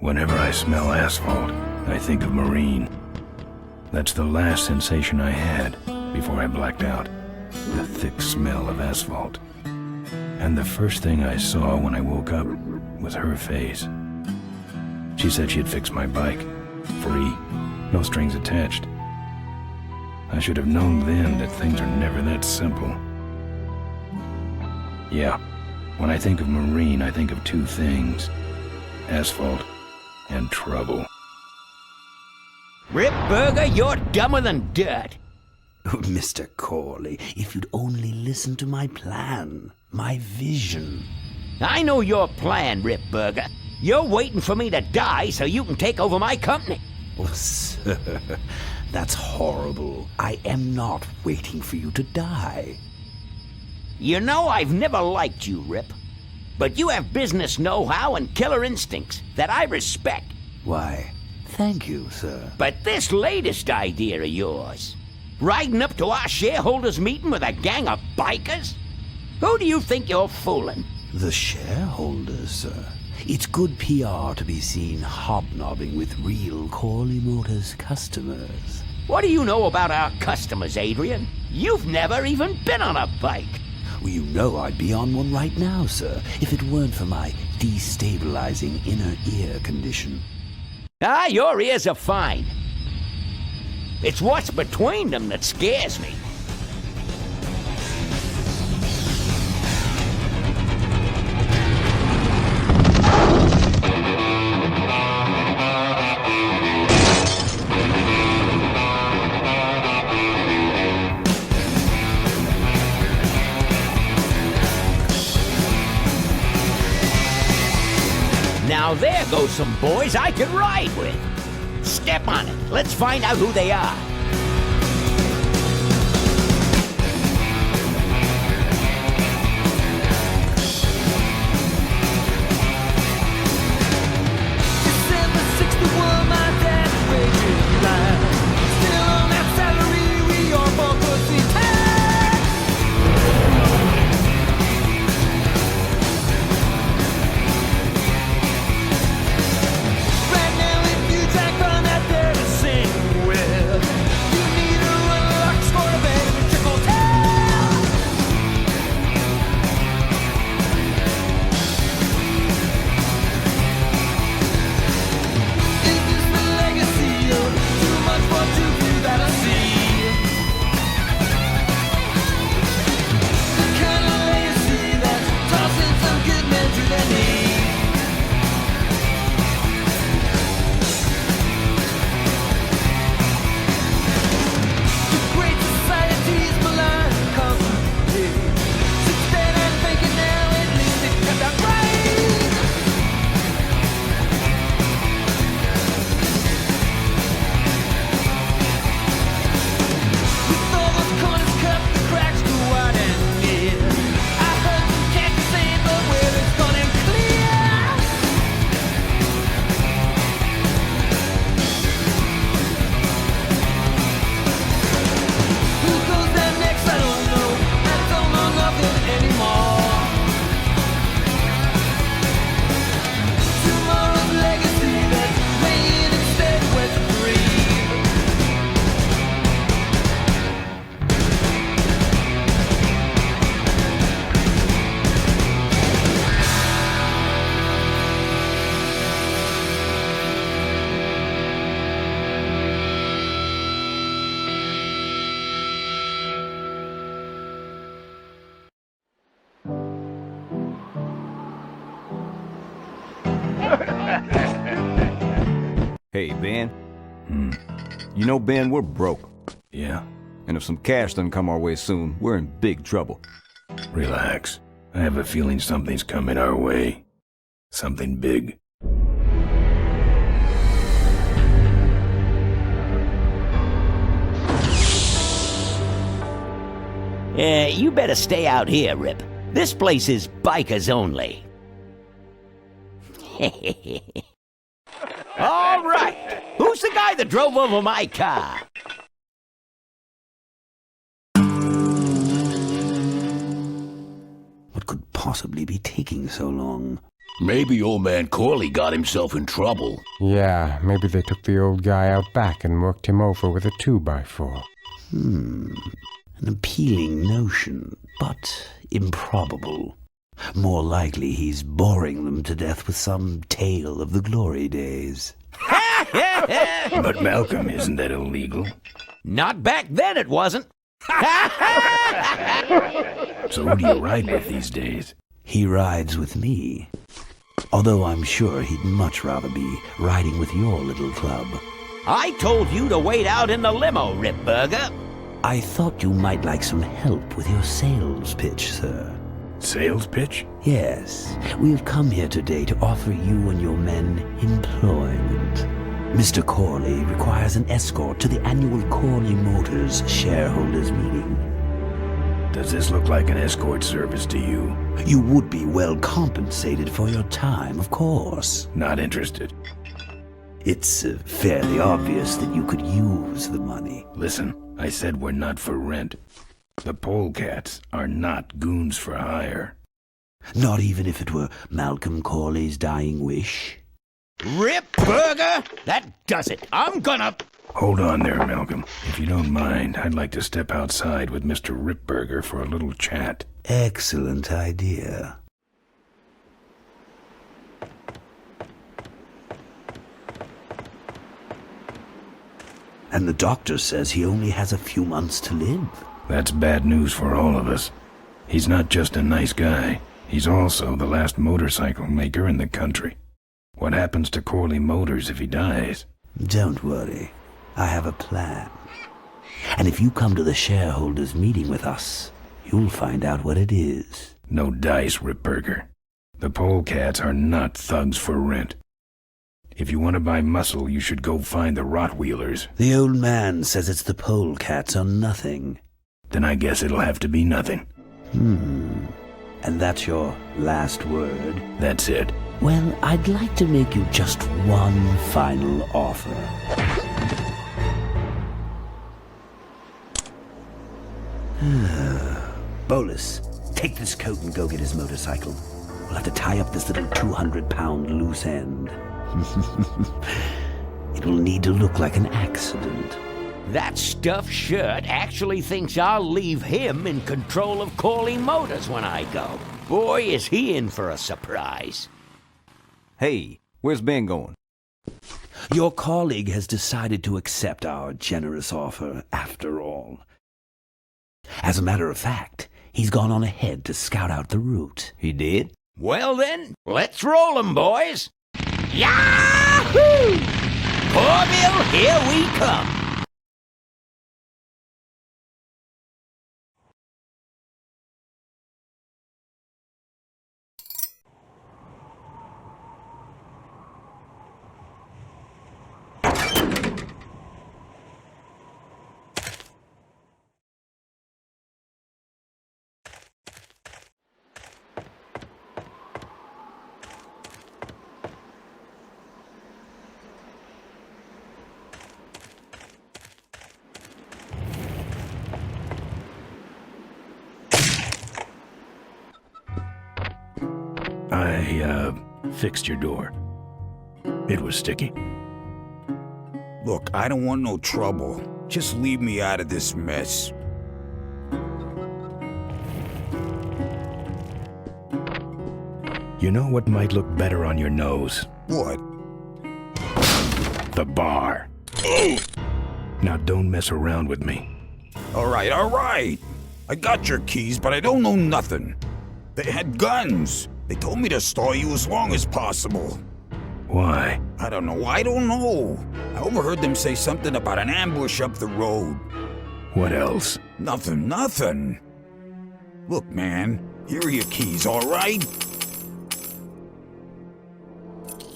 Whenever I smell asphalt, I think of Marine. That's the last sensation I had before I blacked out. The thick smell of asphalt. And the first thing I saw when I woke up was her face. She said she'd fix my bike. Free. No strings attached. I should have known then that things are never that simple. Yeah, when I think of Marine, I think of two things. Asphalt and trouble. Rip Burger, you're dumber than dirt. Oh, Mr. Corley, if you'd only listen to my plan, my vision. I know your plan, Rip Burger. You're waiting for me to die so you can take over my company. Oh, sir, that's horrible. I am not waiting for you to die. You know I've never liked you, Rip. But you have business know-how and killer instincts that I respect. Why, thank you, sir. But this latest idea of yours, riding up to our shareholders' meeting with a gang of bikers? Who do you think you're fooling? The shareholders, sir. It's good PR to be seen hobnobbing with real Corley Motors customers. What do you know about our customers, Adrian? You've never even been on a bike. Well, you know I'd be on one right now, sir, if it weren't for my destabilizing inner ear condition. Ah, your ears are fine. It's what's between them that scares me. Now there goes some boys I can ride with. Step on it. Let's find out who they are. December 61, my dad wages line. Still on that salary, we are both pussy tight. Right now, if you track on that there to sing with, you need a run locks for a bed in a triple tail. Is this the legacy of too much for too few that I see? The kind of legacy that's tossing some good men to their knees. The great society's malign company. Sit there and think it now, at least it got that right. With all those corners cut, the cracks go wide and near. I heard some cats say, but where it's gone and clear. Who goes down next? I don't know. I don't know nothing anymore. Tomorrow's legacy that's laying instead where to breathe. Hey, Ben. You know, Ben, we're broke. Yeah, And if some cash doesn't come our way soon, we're in big trouble. relax. I have a feeling something's coming our way. Something big. You better stay out here, Rip. This place is bikers only. All right. Who's the guy that drove over my car? What could possibly be taking so long? Maybe old man Corley got himself in trouble. Yeah, maybe they took the old guy out back and worked him over with a 2x4. An appealing notion, but improbable. More likely he's boring them to death with some tale of the glory days. But Malcolm, isn't that illegal? Not back then, it wasn't. So who do you ride with these days? He rides with me. Although I'm sure he'd much rather be riding with your little club. I told you to wait out in the limo, Ripburger. I thought you might like some help with your sales pitch, sir. Sales pitch? Yes, we have come here today to offer you and your men employment. Mr. Corley requires an escort to the annual Corley Motors shareholders meeting. Does this look like an escort service to you? You would be well compensated for your time, of course. Not interested. It's fairly obvious that you could use the money. Listen, I said we're not for rent. The polecats are not goons for hire. Not even if it were Malcolm Corley's dying wish. Ripburger, that does it. I'm gonna... Hold on there, Malcolm. If you don't mind, I'd like to step outside with Mr. Ripburger for a little chat. Excellent idea. And the doctor says he only has a few months to live. That's bad news for all of us. He's not just a nice guy. He's also the last motorcycle maker in the country. What happens to Corley Motors if he dies? Don't worry. I have a plan. And if you come to the shareholders' meeting with us, you'll find out what it is. No dice, Ripburger. The polecats are not thugs for rent. If you want to buy muscle, you should go find the Rottweilers. The old man says it's the polecats or nothing. Then I guess it'll have to be nothing. And that's your last word? That's it. Well, I'd like to make you just one final offer. Bolus, take this coat and go get his motorcycle. We'll have to tie up this little 200-pound loose end. It will need to look like an accident. That stuffed shirt actually thinks I'll leave him in control of Corley Motors when I go. Boy, is he in for a surprise. Hey, where's Ben going? Your colleague has decided to accept our generous offer after all. As a matter of fact, he's gone on ahead to scout out the route. He did? Well then, let's roll 'em, boys. Yahoo! Corville, here we come. I fixed your door. It was sticky. Look, I don't want no trouble. Just leave me out of this mess. You know what might look better on your nose? What? The bar. Now don't mess around with me. All right. I got your keys, but I don't know nothing. They had guns. They told me to stall you as long as possible. Why? I don't know. I overheard them say something about an ambush up the road. What else? Nothing. Look, man, here are your keys, all right?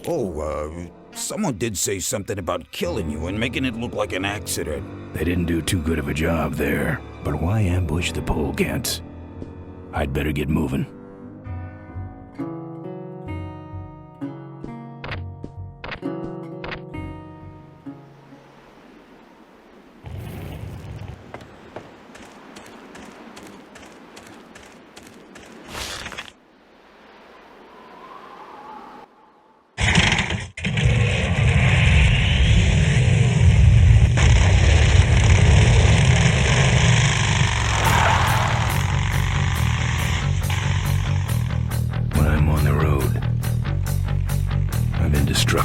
Oh, someone did say something about killing you and making it look like an accident. They didn't do too good of a job there. But why ambush the polecats? I'd better get moving.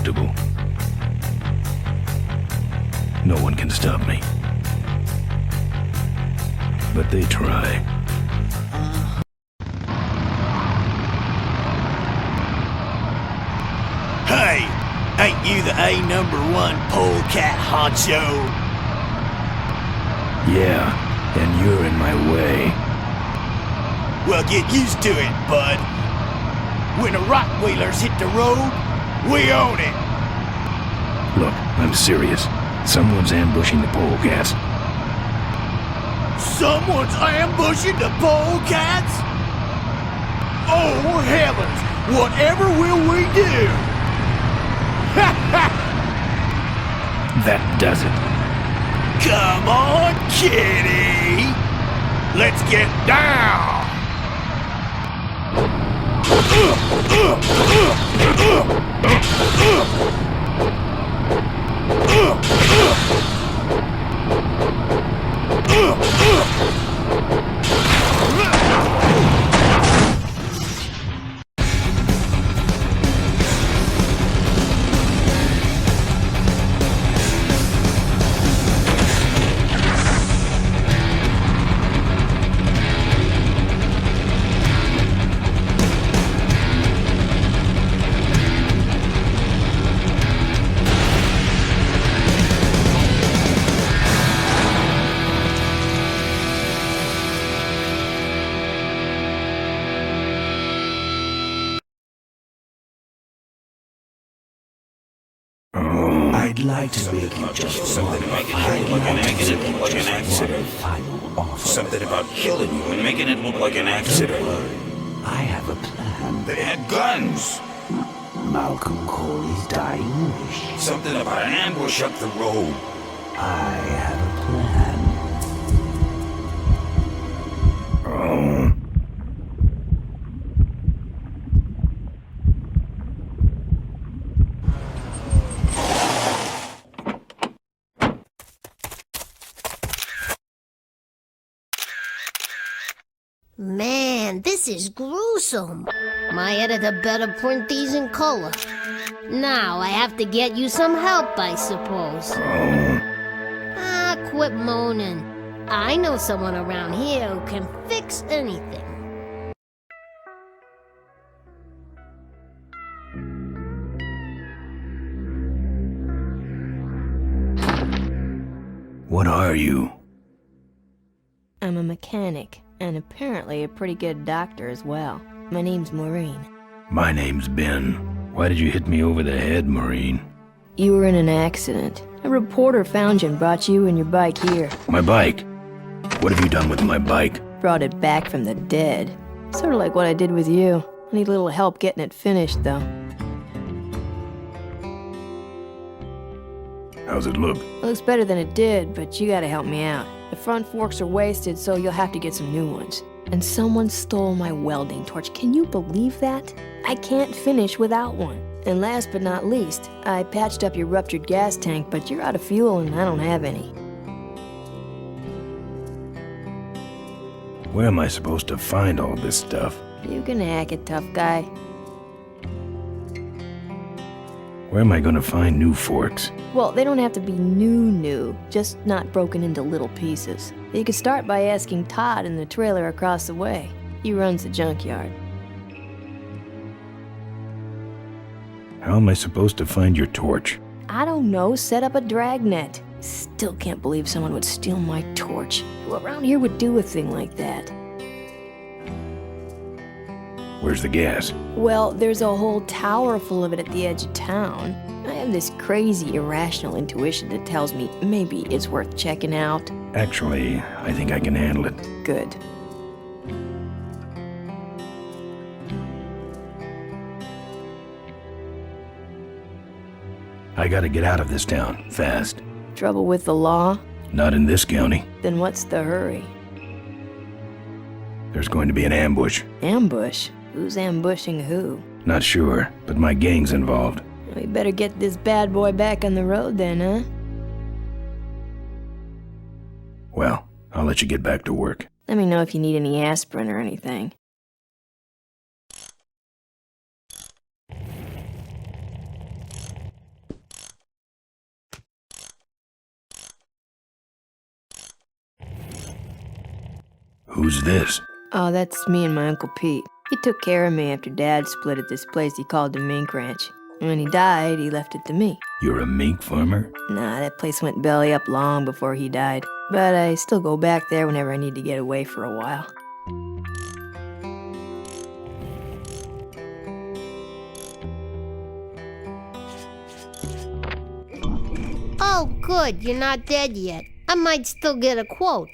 comfortable. No one can stop me. But they try. Hey, ain't you the A#1 polecat honcho? Yeah, and you're in my way. Well, get used to it, bud. When the Rockwheelers hit the road, we own it. Look, I'm serious. Someone's ambushing the polecats. Someone's ambushing the polecats? Oh, heavens! Whatever will we do? That does it. Come on, kitty! Let's get down! I'd like to make you just Something about killing you and making it look like an accident. final offer. Something about killing you and making it look like an accident. I have a plan. They had guns. Malcolm Corley's dying wish. Something about an ambush up the road. I have a plan. Oh. Man, this is gruesome. My editor better print these in color. Now I have to get you some help, I suppose. Ah, quit moaning. I know someone around here who can fix anything. What are you? I'm a mechanic, and apparently a pretty good doctor as well. My name's Maureen. My name's Ben. Why did you hit me over the head, Maureen? You were in an accident. A reporter found you and brought you and your bike here. My bike? What have you done with my bike? Brought it back from the dead. Sort of like what I did with you. I need a little help getting it finished, though. How's it look? It looks better than it did, but you gotta help me out. The front forks are wasted, so you'll have to get some new ones. And someone stole my welding torch. Can you believe that? I can't finish without one. And last but not least, I patched up your ruptured gas tank, but you're out of fuel and I don't have any. Where am I supposed to find all this stuff? You can hack it, tough guy. Where am I gonna find new forks? Well, they don't have to be new, just not broken into little pieces. You could start by asking Todd in the trailer across the way. He runs the junkyard. How am I supposed to find your torch? I don't know, set up a dragnet. Still can't believe someone would steal my torch. Who around here would do a thing like that? Where's the gas? Well, there's a whole tower full of it at the edge of town. I have this crazy, irrational intuition that tells me maybe it's worth checking out. Actually, I think I can handle it. Good. I gotta get out of this town, fast. Trouble with the law? Not in this county. Then what's the hurry? There's going to be an ambush. Ambush? Who's ambushing who? Not sure, but my gang's involved. We better get this bad boy back on the road then, huh? Well, I'll let you get back to work. Let me know if you need any aspirin or anything. Who's this? Oh, that's me and my Uncle Pete. He took care of me after Dad split at this place he called the mink ranch. When he died, he left it to me. You're a mink farmer? Nah, that place went belly up long before he died. But I still go back there whenever I need to get away for a while. Oh, good, you're not dead yet. I might still get a quote.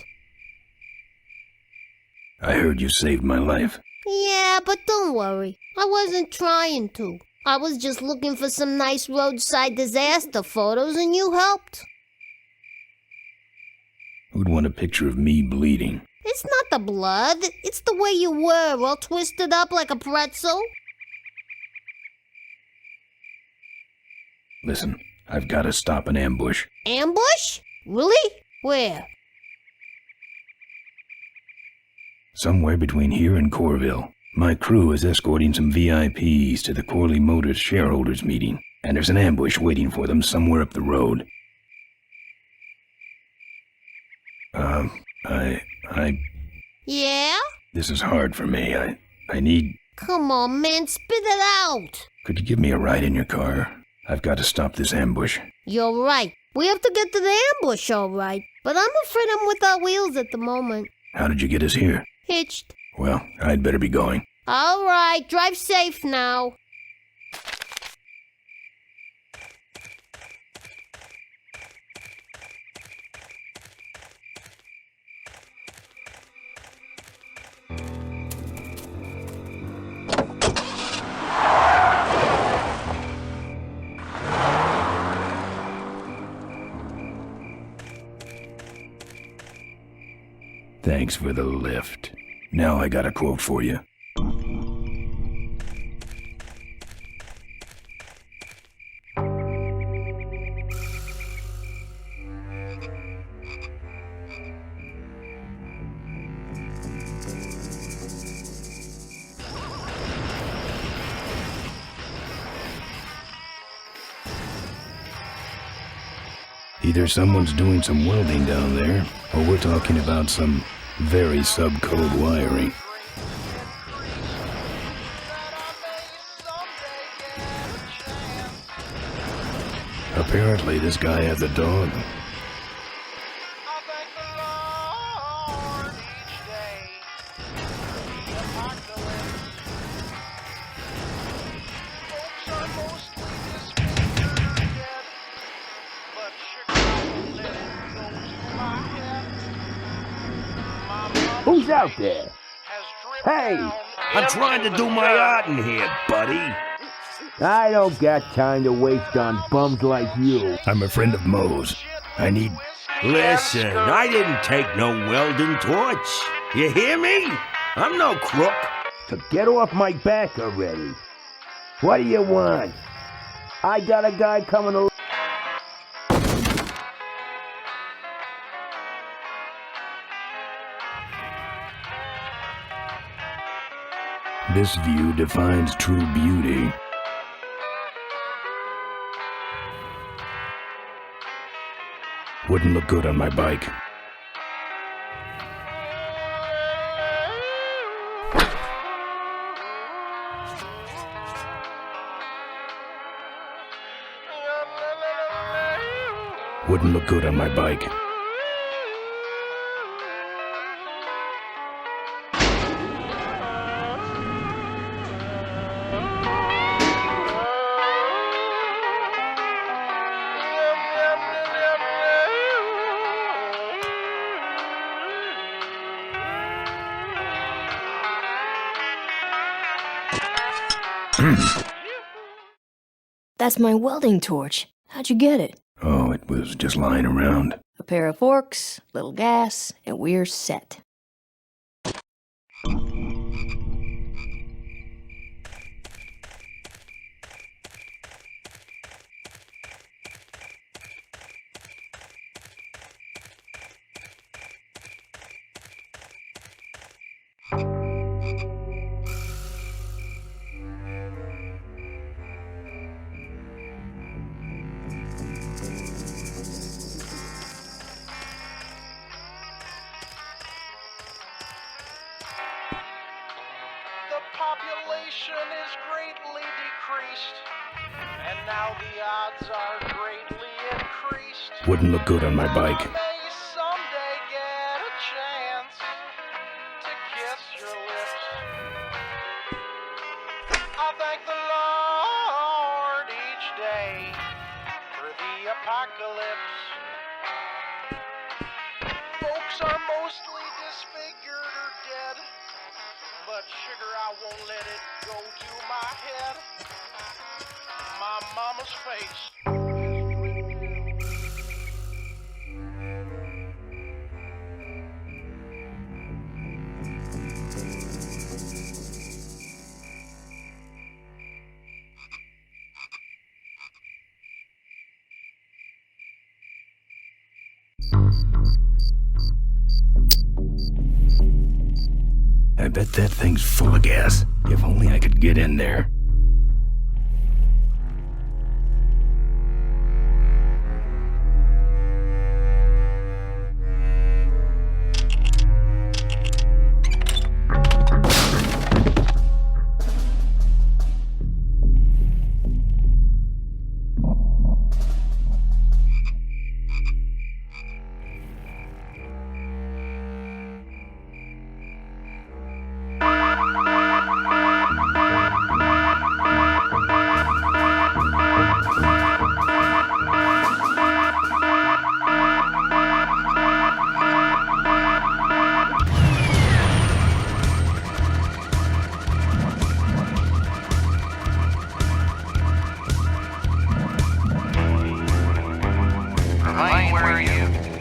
I heard you saved my life. Yeah, but don't worry. I wasn't trying to. I was just looking for some nice roadside disaster photos and you helped. Who'd want a picture of me bleeding? It's not the blood. It's the way you were, all twisted up like a pretzel. Listen, I've got to stop an ambush. Ambush? Really? Where? Somewhere between here and Corville. My crew is escorting some VIPs to the Corley Motors shareholders meeting, and there's an ambush waiting for them somewhere up the road. Yeah? This is hard for me. I need... Come on, man, spit it out. Could you give me a ride in your car? I've got to stop this ambush. You're right. We have to get to the ambush, all right. But I'm afraid I'm without wheels at the moment. How did you get us here? Hitched. Well, I'd better be going. All right, drive safe now. Thanks for the lift. Now I got a quote for you. Either someone's doing some welding down there, or we're talking about some very subcode wiring. Apparently this guy has a dog. Who's out there? Hey, I'm trying to do my art in here, buddy. I don't got time to waste on bums like you. I'm a friend of Moe's. I need... Listen, I didn't take no welding torch. You hear me? I'm no crook. So get off my back already. What do you want? I got a guy coming to... This view defines true beauty. Wouldn't look good on my bike. Wouldn't look good on my bike. That's my welding torch. How'd you get it? Oh, it was just lying around. A pair of forks, little gas, and we're set. increased, and now the odds are greatly increased. Wouldn't look good on my bike. I may someday get a chance to kiss your lips. I thank the Lord each day for the apocalypse. Folks are mostly disfigured or dead, but sugar, I won't let it go to my head. My mama's face. I bet that thing's full of gas. If only I could get in there.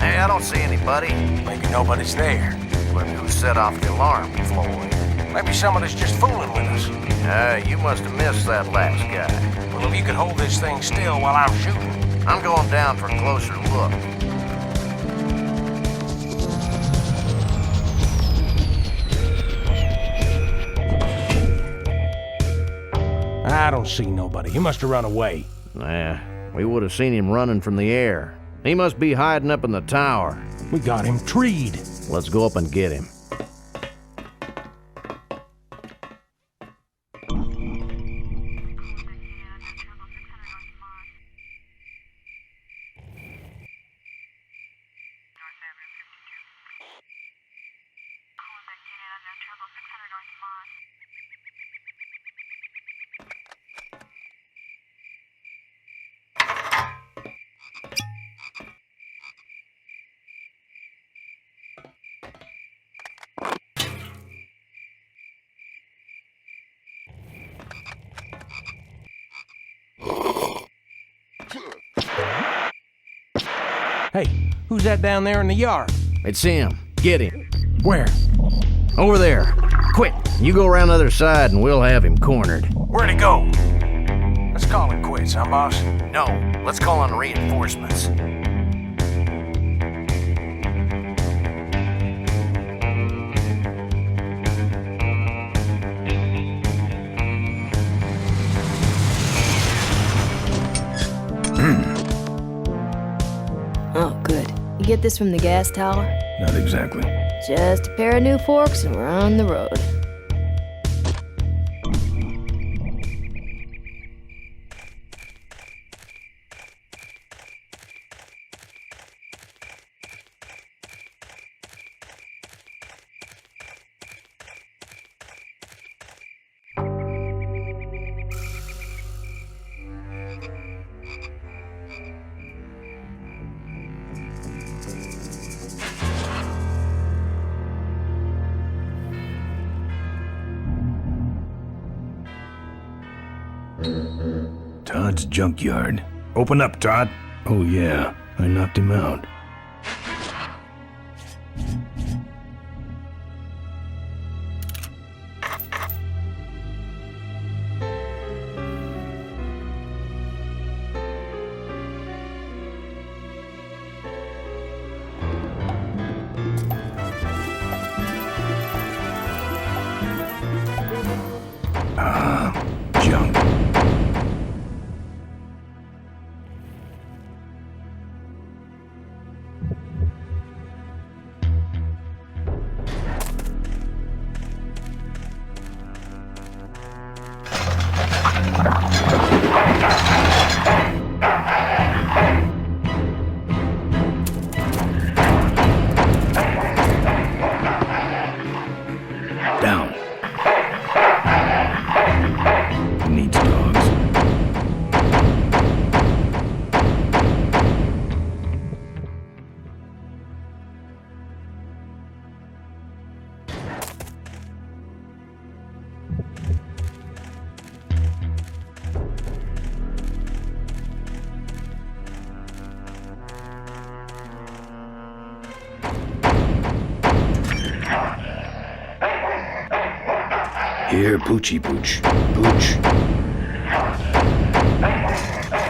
I don't see anybody. Maybe nobody's there. But who set off the alarm, Floyd? Maybe somebody's just fooling with us. You must have missed that last guy. Well, if you could hold this thing still while I'm shooting. I'm going down for a closer look. I don't see nobody. He must have run away. Nah, we would have seen him running from the air. He must be hiding up in the tower. We got him treed. Let's go up and get him. Hey, who's that down there in the yard? It's him. Get him. Where? Over there. Quick, you go around the other side and we'll have him cornered. Where'd he go? Let's call it quits, huh, boss? No, let's call on reinforcements. Oh, good. You get this from the gas tower? Not exactly. Just a pair of new forks and we're on the road. Todd's junkyard. Open up, Todd. Oh yeah, I knocked him out. Junk. Down. Needs dogs. Here, Poochie Pooch. Pooch.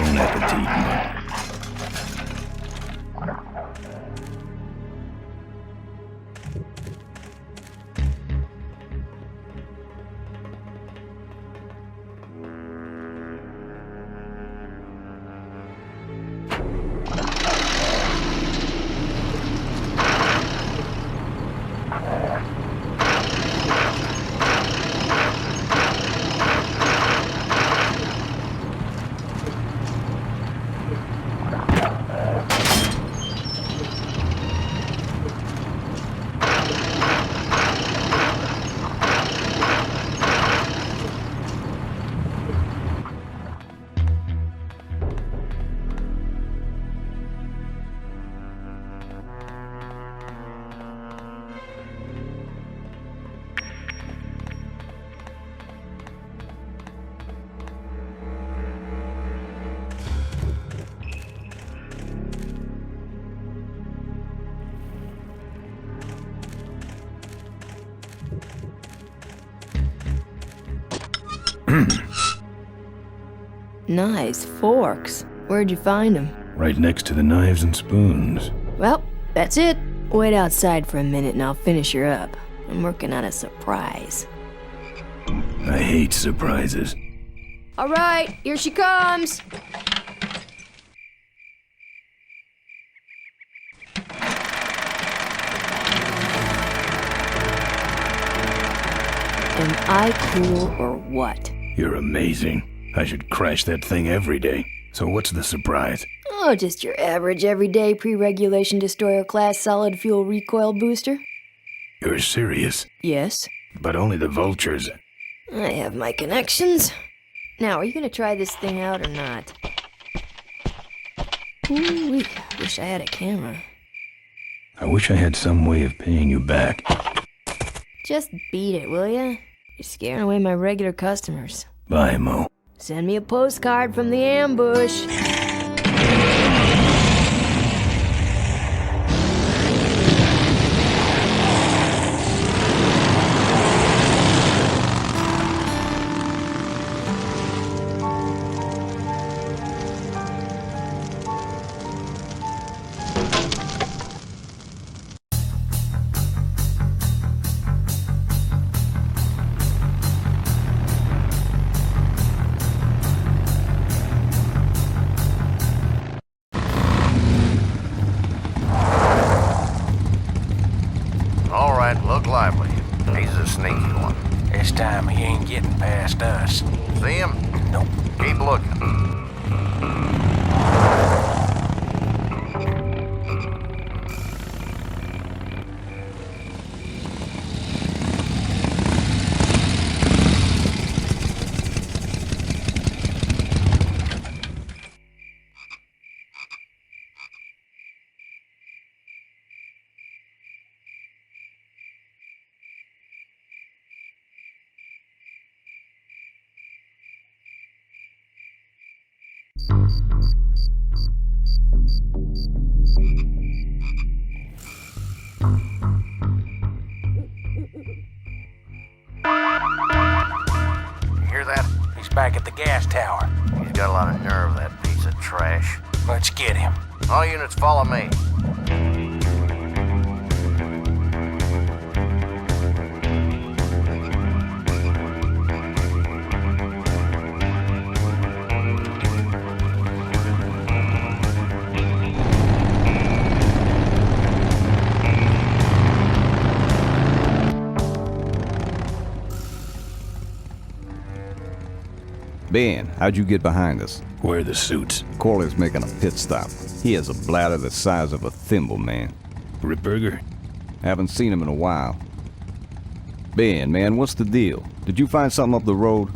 Bon appetit. Nice forks. Where'd you find them? Right next to the knives and spoons. Well, that's it. Wait outside for a minute and I'll finish her up. I'm working on a surprise. I hate surprises. All right, here she comes. Am I cool or what? You're amazing. I should crash that thing every day. So what's the surprise? Oh, just your average everyday pre-regulation destroyer class solid fuel recoil booster. You're serious? Yes. But only the vultures. I have my connections. Now, are you gonna try this thing out or not? Ooh, wish I had a camera. I wish I had some way of paying you back. Just beat it, will ya? You're scaring away my regular customers. Bye, Mo. Send me a postcard from the ambush. Look lively. He's a sneaky one. This time he ain't getting past us. See him? Nope. Keep looking. Back at the gas tower. He's got a lot of nerve, that piece of trash. Let's get him. All units follow me. Ben, how'd you get behind us? Where are the suits? Corley's making a pit stop. He has a bladder the size of a thimble, man. Ripburger? Haven't seen him in a while. Ben, man, what's the deal? Did you find something up the road?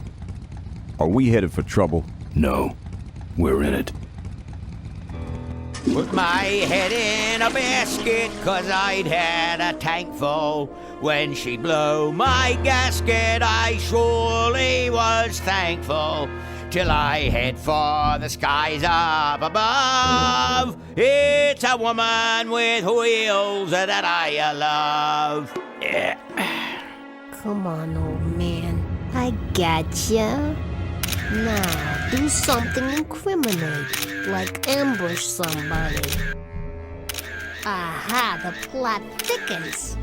Are we headed for trouble? No. We're in it. Put my head in a basket, 'cause I'd had a tank full. When she blew my gasket, I surely was thankful. Till I head for the skies up above. It's a woman with wheels that I love. Yeah. Come on, old man. I gotcha. Now, do something incriminating, like ambush somebody. Aha, the plot thickens.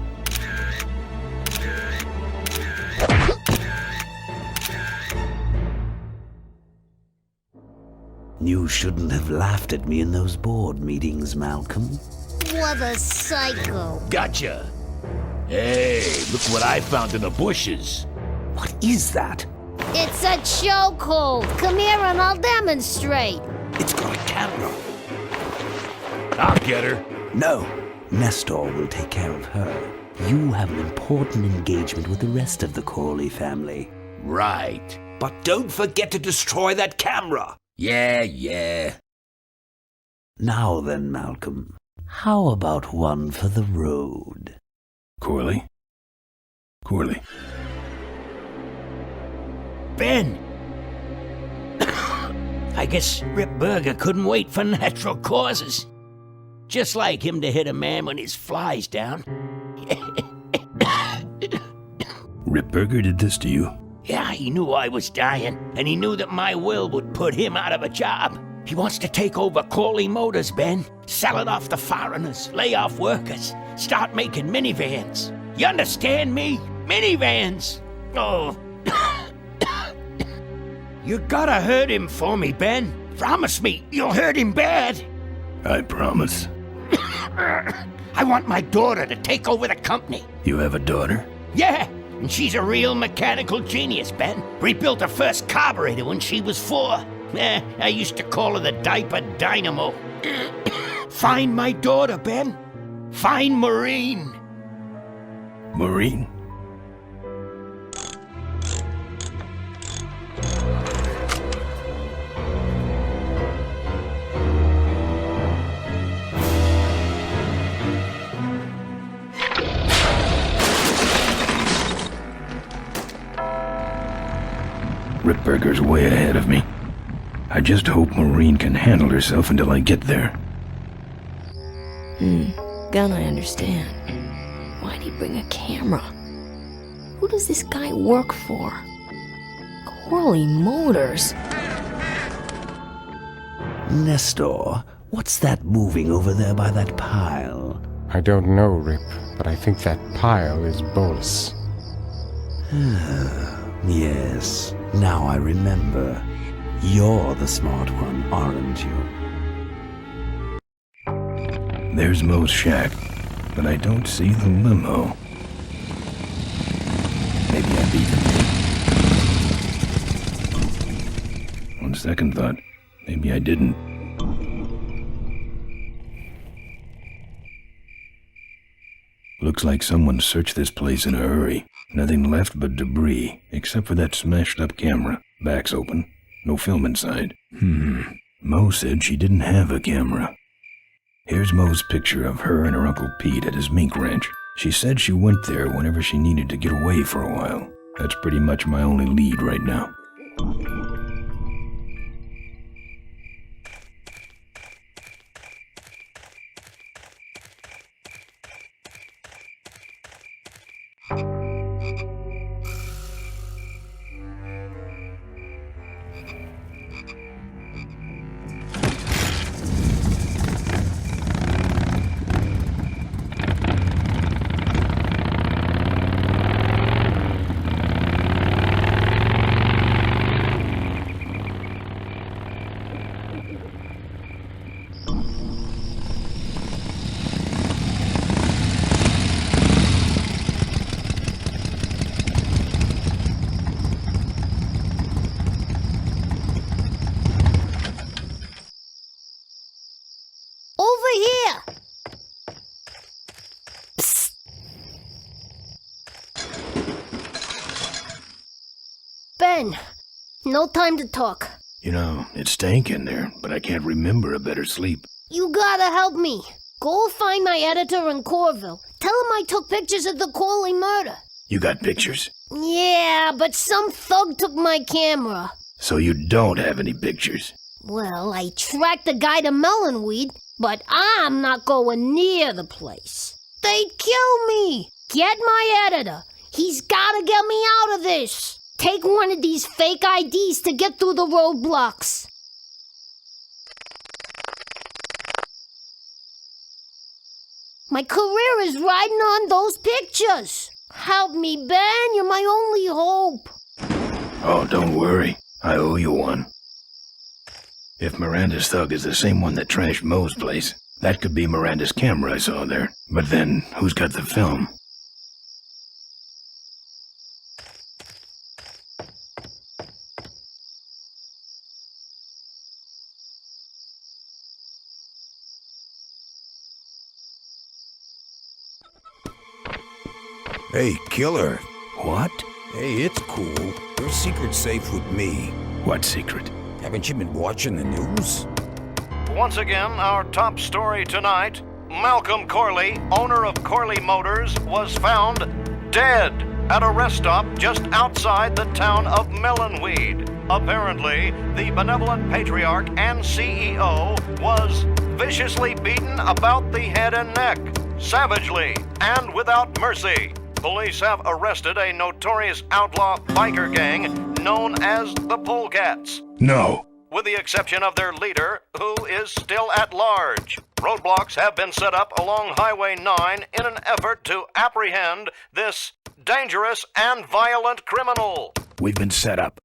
You shouldn't have laughed at me in those board meetings, Malcolm. What a psycho. Gotcha. Hey, look what I found in the bushes. What is that? It's a chokehold. Come here and I'll demonstrate. It's got a camera. I'll get her. No. Nestor will take care of her. You have an important engagement with the rest of the Corley family. Right. But don't forget to destroy that camera. Yeah. Now then, Malcolm, how about one for the road? Corley? Ben! I guess Rip Burger couldn't wait for natural causes. Just like him to hit a man when his fly's down. Ripburger did this to you? Yeah, he knew I was dying, and he knew that my will would put him out of a job. He wants to take over Corley Motors, Ben. Sell it off to foreigners, lay off workers, start making minivans. You understand me? Minivans! Oh. You gotta hurt him for me, Ben. Promise me you'll hurt him bad. I promise. I want my daughter to take over the company. You have a daughter? Yeah, and she's a real mechanical genius, Ben. Rebuilt her first carburetor when she was 4. I used to call her the diaper dynamo. Find my daughter, Ben. Find Maureen. Maureen? Ripburger's way ahead of me. I just hope Maureen can handle herself until I get there. Gun, I understand. Why'd he bring a camera? Who does this guy work for? Corley Motors. Nestor, what's that moving over there by that pile? I don't know, Rip, but I think that pile is Bolus. Yes, now I remember. You're the smart one, aren't you? There's Mo's shack, but I don't see the limo. Maybe I beat him. On second thought, maybe I didn't. Looks like someone searched this place in a hurry. Nothing left but debris, except for that smashed-up camera. Back's open. No film inside. Mo said she didn't have a camera. Here's Mo's picture of her and her Uncle Pete at his mink ranch. She said she went there whenever she needed to get away for a while. That's pretty much my only lead right now. Ben. No time to talk. You know, it's stank in there, but I can't remember a better sleep. You gotta help me. Go find my editor in Corville. Tell him I took pictures of the Corley murder. You got pictures? Yeah, but some thug took my camera. So you don't have any pictures? Well, I tracked the guy to Melonweed, but I'm not going near the place. They'd kill me. Get my editor. He's gotta get me out of this. Take one of these fake IDs to get through the roadblocks. My career is riding on those pictures. Help me, Ben. You're my only hope. Oh, don't worry. I owe you one. If Miranda's thug is the same one that trashed Moe's place, that could be Miranda's camera I saw there. But then, who's got the film? Hey, killer. What? Hey, it's cool. Your secret's safe with me. What secret? Haven't you been watching the news? Once again, our top story tonight, Malcolm Corley, owner of Corley Motors, was found dead at a rest stop just outside the town of Melonweed. Apparently, the benevolent patriarch and CEO was viciously beaten about the head and neck, savagely and without mercy. Police have arrested a notorious outlaw biker gang known as the Polecats. No. With the exception of their leader, who is still at large. Roadblocks have been set up along Highway 9 in an effort to apprehend this dangerous and violent criminal. We've been set up.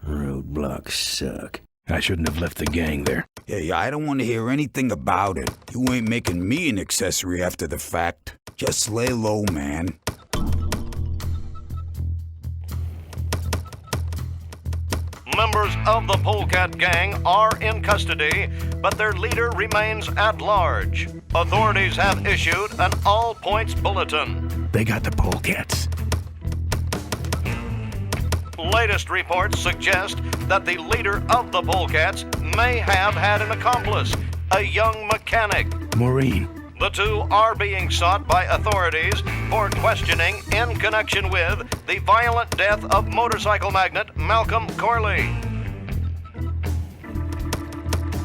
Roadblocks suck. I shouldn't have left the gang there. Hey, I don't want to hear anything about it. You ain't making me an accessory after the fact. Just lay low, man. Members of the Polecat gang are in custody, but their leader remains at large. Authorities have issued an all-points bulletin. They got the Polecats. Latest reports suggest that the leader of the Polecats may have had an accomplice, a young mechanic. Maureen. The two are being sought by authorities for questioning in connection with the violent death of motorcycle magnate Malcolm Corley.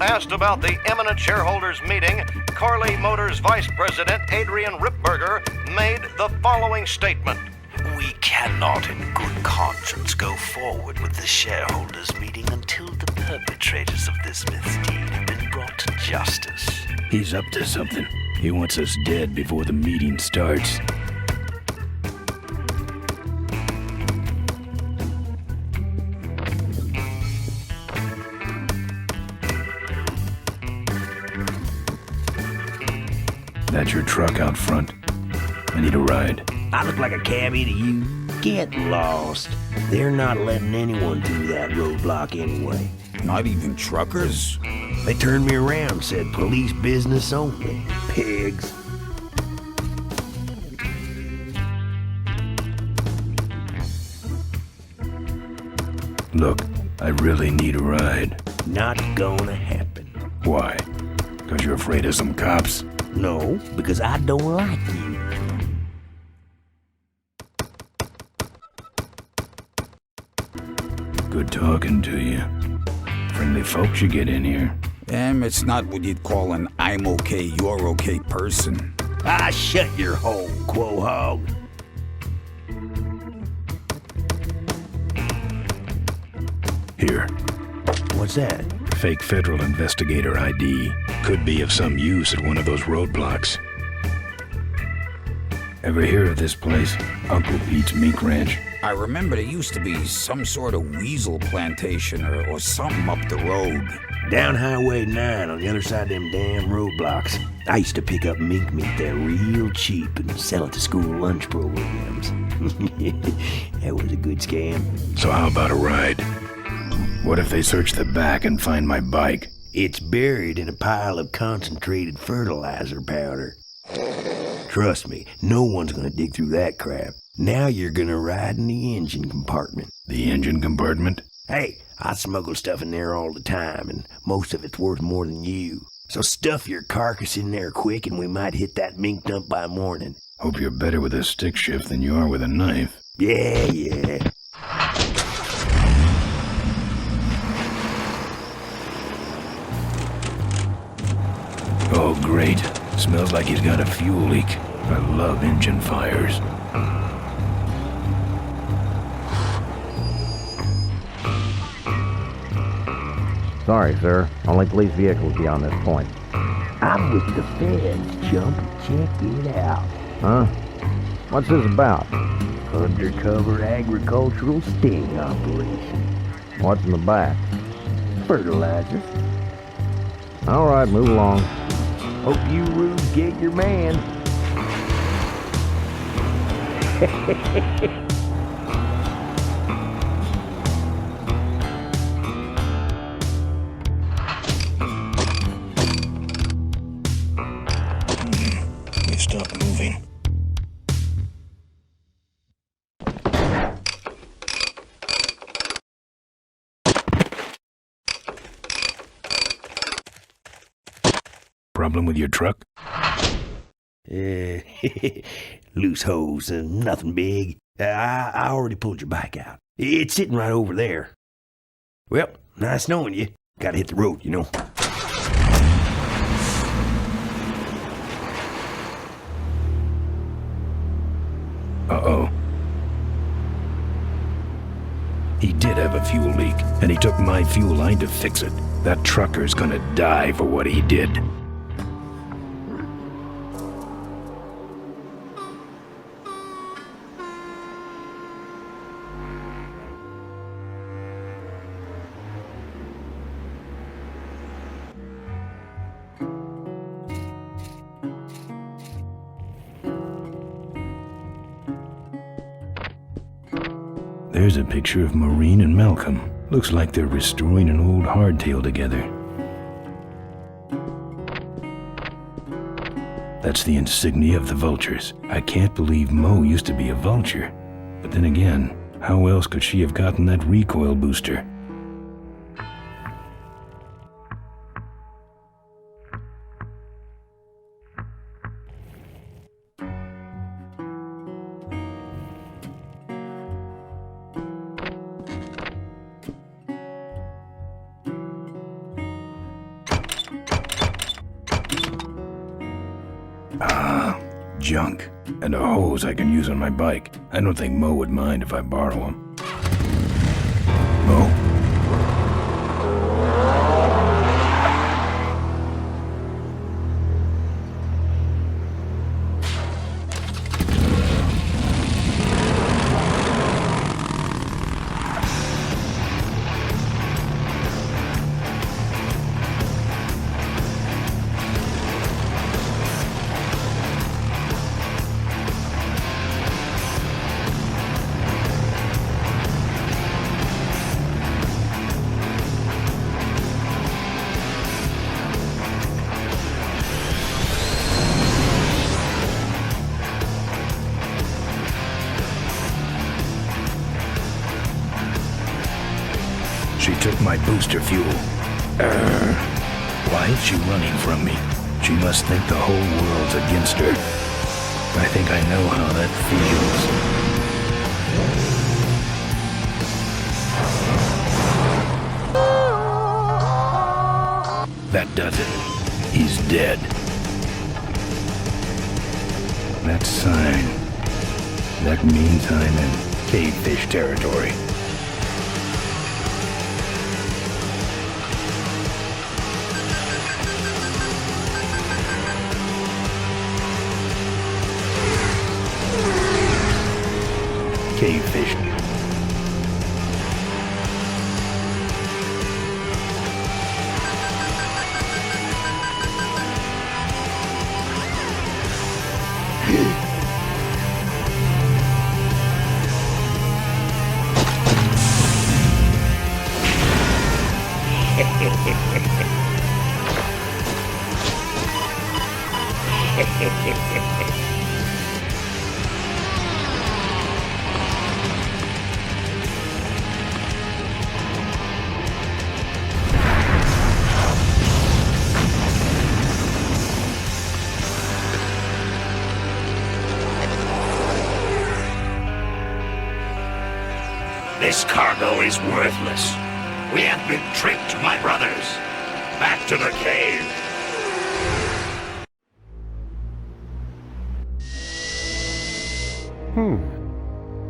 Asked about the imminent shareholders meeting, Corley Motors Vice President Adrian Ripberger made the following statement. We cannot in good conscience go forward with the shareholders meeting until the perpetrators of this misdeed have been brought to justice. He's up to something. He wants us dead before the meeting starts. That's your truck out front. I need a ride. I look like a cabbie to you? Get lost. They're not letting anyone through that roadblock anyway. Not even truckers? They turned me around, said police business only. Pigs. Look, I really need a ride. Not gonna happen. Why? Because you're afraid of some cops? No, because I don't like you. Good talking to you. Friendly folks you get in here. It's not what you'd call an I'm okay, you're okay person. Ah, shut your hole, quahog. Here. What's that? Fake federal investigator ID. Could be of some use at one of those roadblocks. Ever hear of this place? Uncle Pete's Mink Ranch? I remember there used to be some sort of weasel plantation or something up the road. Down Highway 9 on the other side of them damn roadblocks. I used to pick up mink meat there real cheap and sell it to school lunch programs. That was a good scam. So how about a ride? What if they search the back and find my bike? It's buried in a pile of concentrated fertilizer powder. Trust me, no one's gonna dig through that crap. Now you're gonna ride in the engine compartment. The engine compartment? Hey, I smuggle stuff in there all the time, and most of it's worth more than you. So stuff your carcass in there quick, and we might hit that mink dump by morning. Hope you're better with a stick shift than you are with a knife. Yeah. Oh, great. Smells like he's got a fuel leak. I love engine fires. Sorry, sir. Only police vehicles beyond this point. I'm with the feds, Jump. Check it out. Huh? What's this about? Undercover agricultural sting operation. What's in the back? Fertilizer. All right, move along. Hope you rubes get your man. We've stopped moving. Problem with your truck? Loose hose, nothing big. I already pulled your bike out. It's sitting right over there. Well, nice knowing you. Gotta hit the road, you know. Uh-oh. He did have a fuel leak, and he took my fuel line to fix it. That trucker's gonna die for what he did. There's a picture of Maureen and Malcolm. Looks like they're restoring an old hardtail together. That's the insignia of the vultures. I can't believe Mo used to be a vulture. But then again, how else could she have gotten that recoil booster? Junk. And a hose I can use on my bike. I don't think Mo would mind if I borrow him. Mo? She took my booster fuel. Why is she running from me? She must think the whole world's against her. I think I know how that feels. That does it. He's dead. That sign. That means I'm in cavefish territory. Cavefish. This cargo is worthless. We have been tricked, my brothers. Back to the cave.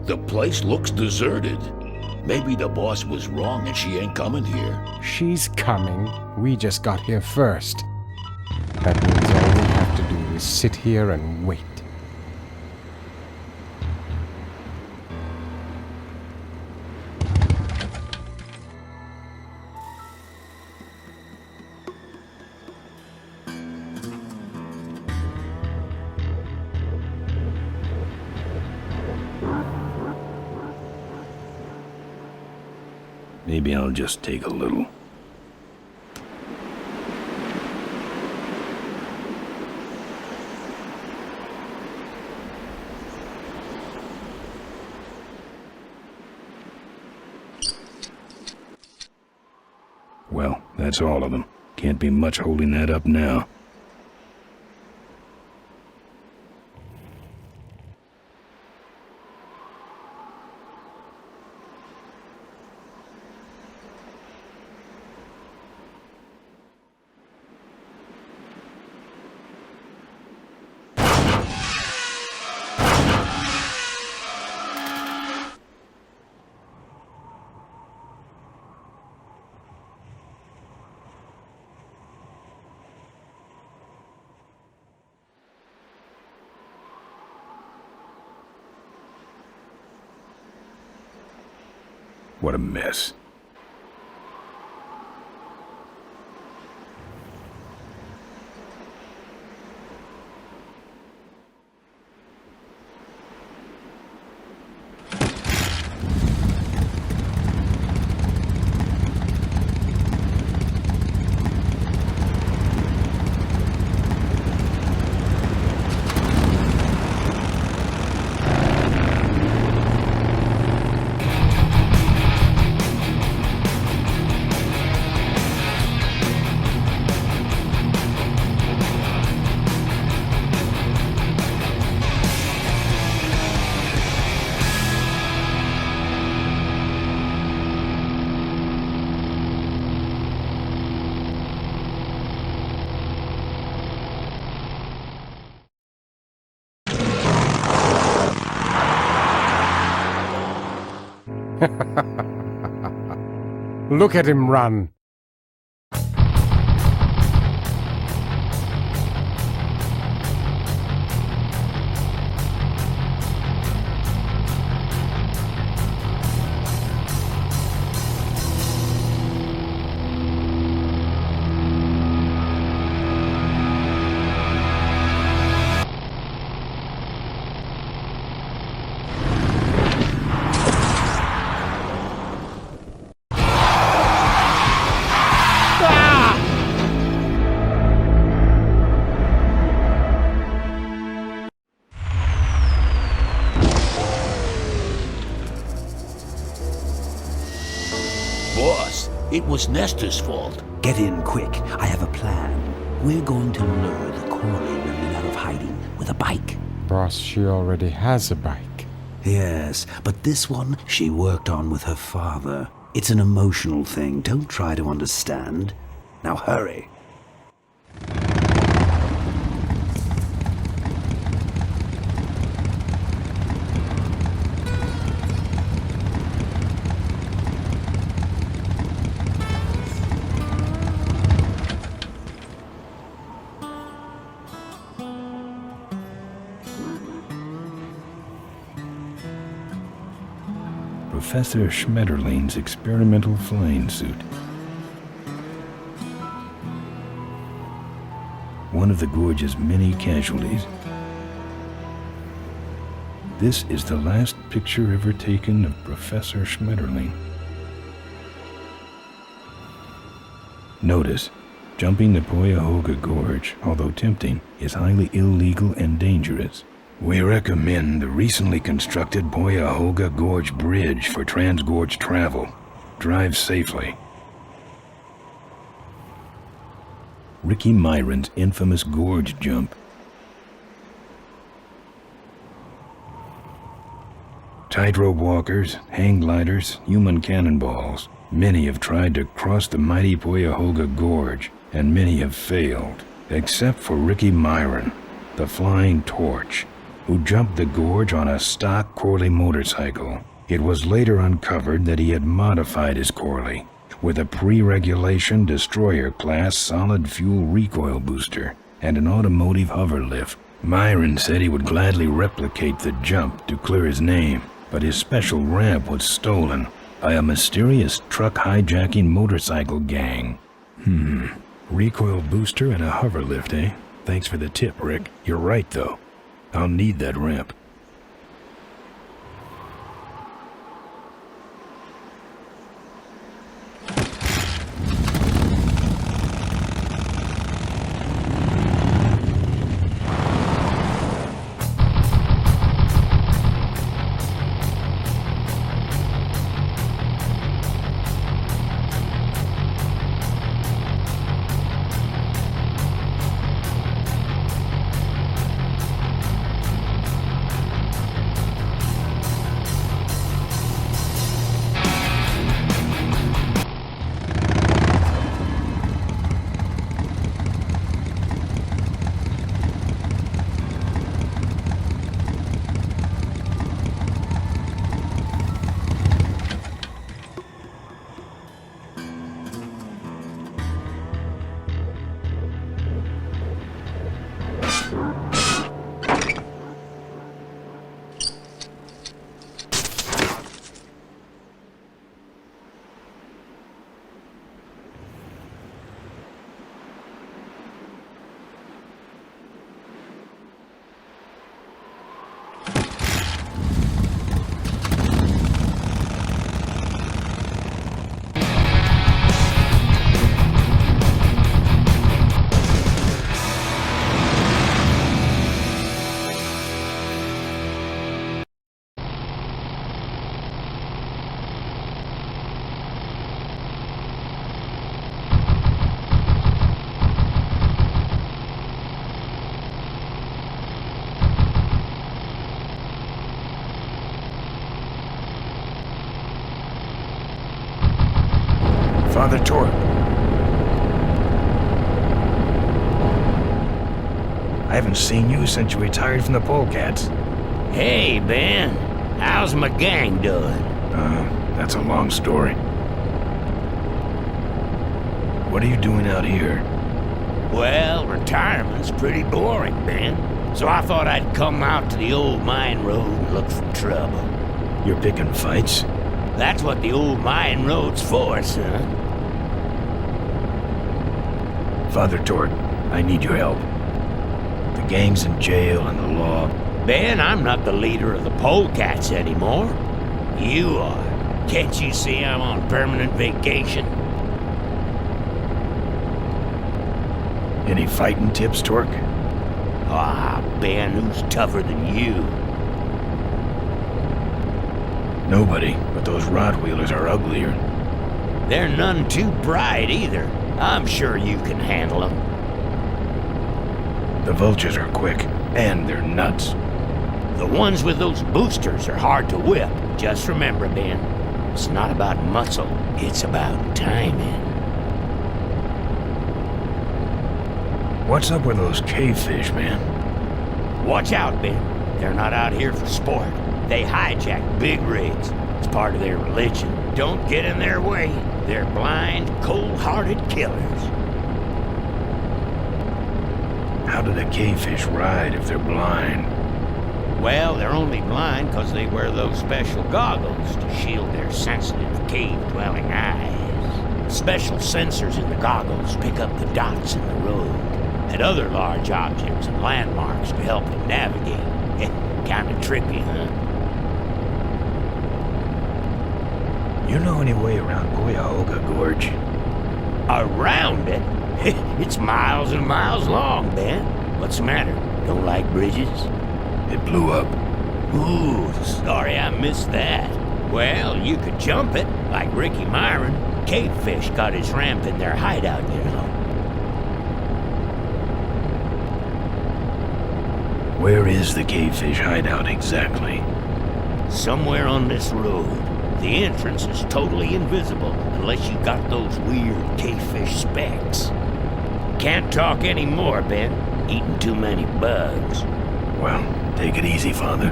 The place looks deserted. Maybe the boss was wrong and she ain't coming here. She's coming. We just got here first. That means all we have to do is sit here and wait. Maybe I'll just take a little. Well, that's all of them. Can't be much holding that up now. What a mess. Look at him run. Boss, it was Nestor's fault. Get in quick. I have a plan. We're going to lure the Corley women out of hiding with a bike. Boss, she already has a bike. Yes, but this one she worked on with her father. It's an emotional thing. Don't try to understand. Now hurry. Professor Schmetterling's experimental flying suit. One of the gorge's many casualties. This is the last picture ever taken of Professor Schmetterling. Notice, jumping the Cuyahoga Gorge, although tempting, is highly illegal and dangerous. We recommend the recently constructed Cuyahoga Gorge Bridge for transgorge travel. Drive safely. Ricky Myron's infamous gorge jump. Tightrope walkers, hang gliders, human cannonballs. Many have tried to cross the mighty Cuyahoga Gorge, and many have failed, except for Ricky Myron, the Flying Torch, who jumped the gorge on a stock Corley motorcycle. It was later uncovered that he had modified his Corley with a pre-regulation destroyer-class solid-fuel recoil booster and an automotive hover lift. Myron said he would gladly replicate the jump to clear his name, but his special ramp was stolen by a mysterious truck hijacking motorcycle gang. Recoil booster and a hover lift, eh? Thanks for the tip, Rick. You're right, though. I'll need that ramp. Father Torque. I haven't seen you since you retired from the Polecats. Hey, Ben. How's my gang doing? That's a long story. What are you doing out here? Well, retirement's pretty boring, Ben. So I thought I'd come out to the old mine road and look for trouble. You're picking fights? That's what the old mine road's for, son. Father Torque, I need your help. The gang's in jail and the law... Ben, I'm not the leader of the Polecats anymore. You are. Can't you see I'm on permanent vacation? Any fighting tips, Torque? Ah, Ben, who's tougher than you? Nobody, but those Rottweilers are uglier. They're none too bright either. I'm sure you can handle them. The vultures are quick, and they're nuts. The ones with those boosters are hard to whip. Just remember, Ben, it's not about muscle, it's about timing. What's up with those cavefish, man? Watch out, Ben. They're not out here for sport. They hijack big rigs. It's part of their religion. Don't get in their way. They're blind, cold-hearted killers. How do the cavefish ride if they're blind? Well, they're only blind because they wear those special goggles to shield their sensitive, cave-dwelling eyes. Special sensors in the goggles pick up the dots in the road and other large objects and landmarks to help them navigate. Kinda trippy, huh? You know any way around Cuyahoga Gorge? Around it? It's miles and miles long, Ben. What's the matter? Don't like bridges? It blew up. Ooh, sorry I missed that. Well, you could jump it, like Ricky Myron. Cavefish got his ramp in their hideout, you know. Where is the cavefish hideout exactly? Somewhere on this road. The entrance is totally invisible unless you got those weird K-fish specs. Can't talk anymore, Ben. Eating too many bugs. Well, take it easy, Father.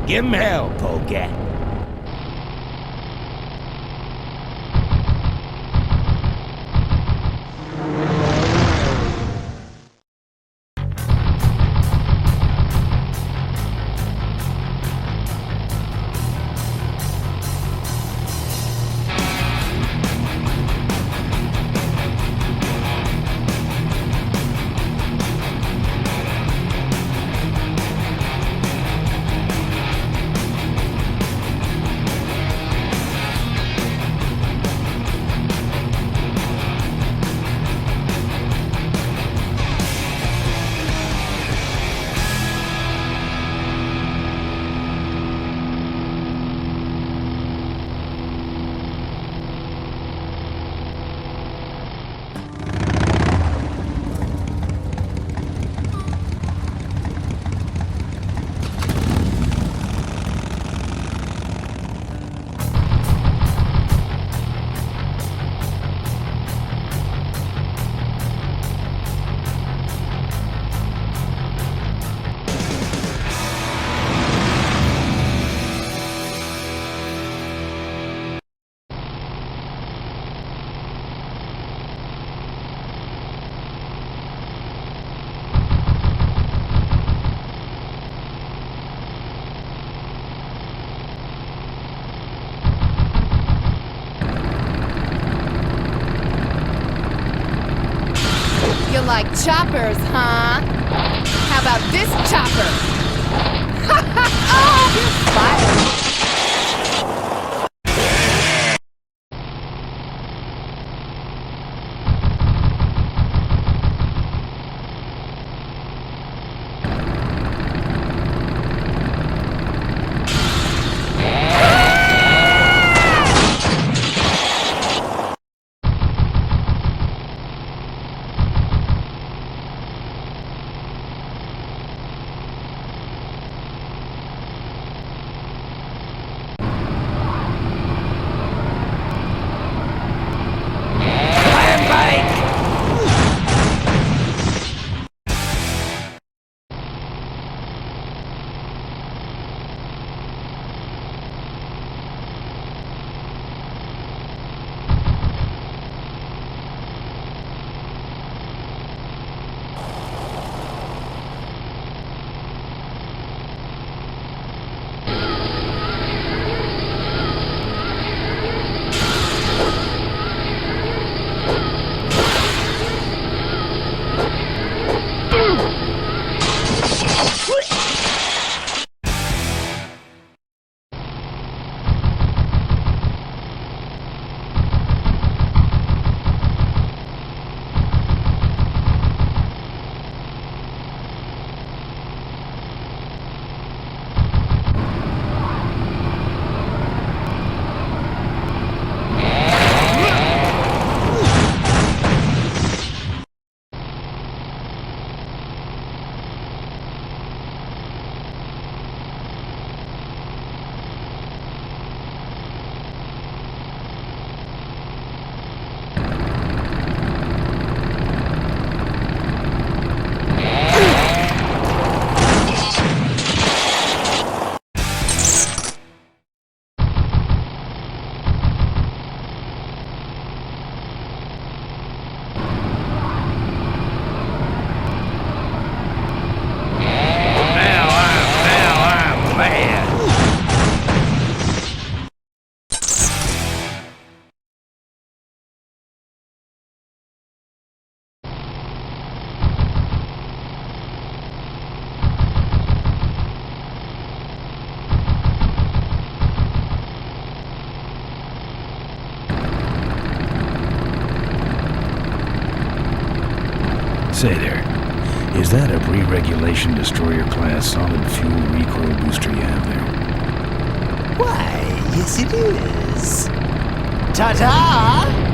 Give him hell, Polecat. You like choppers, huh? How about this chopper? Oh, you're fired. Say there, is that a pre-regulation destroyer-class solid fuel recoil booster you have there? Why, yes it is. Ta-ta!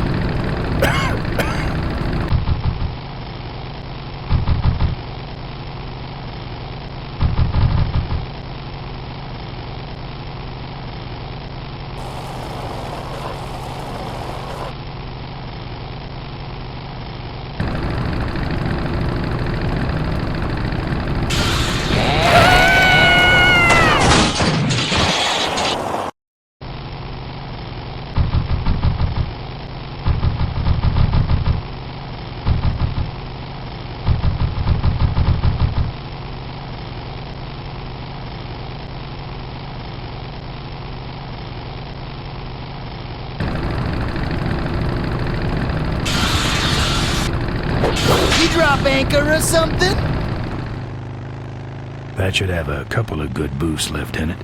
You drop anchor or something? That should have a couple of good boosts left in it.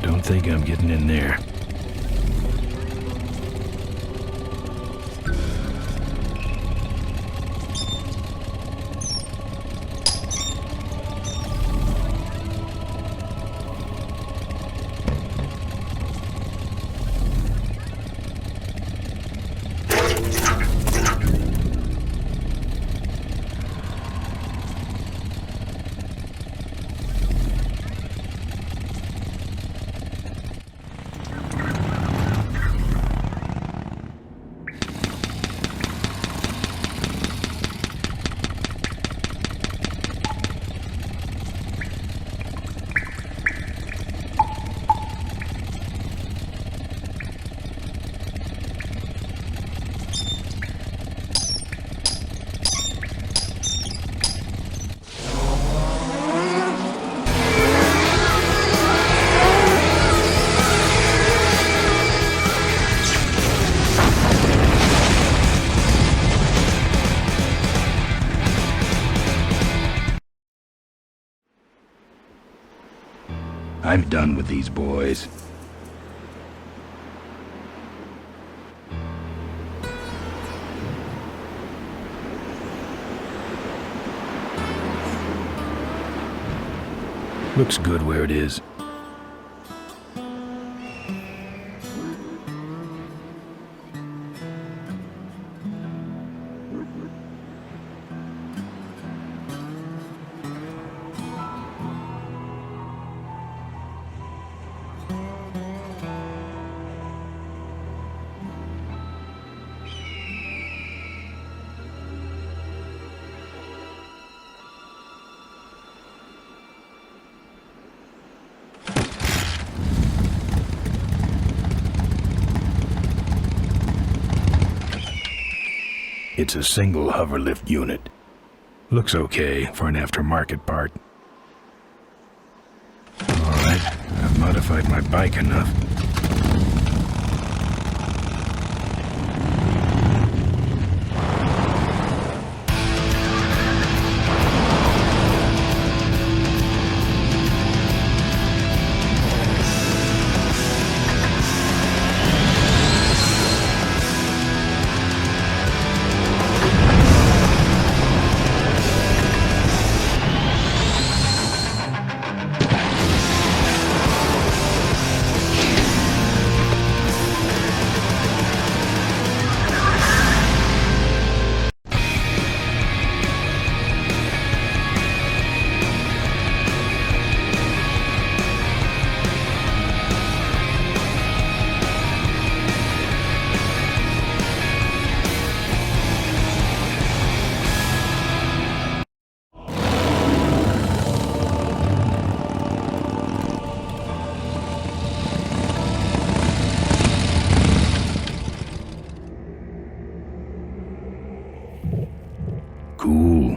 Don't think I'm getting in there. I'm done with these boys. Looks good where it is. It's a single hoverlift unit. Looks okay for an aftermarket part. Alright, I've modified my bike enough. Cool.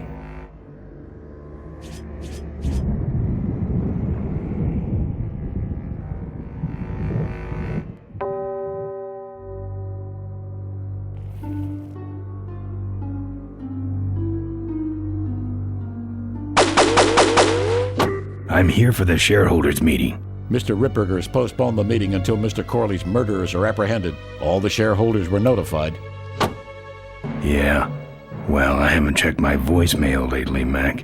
I'm here for the shareholders meeting. Mr. Ripperger's postponed the meeting until Mr. Corley's murderers are apprehended. All the shareholders were notified. Yeah. Well, I haven't checked my voicemail lately, Mac.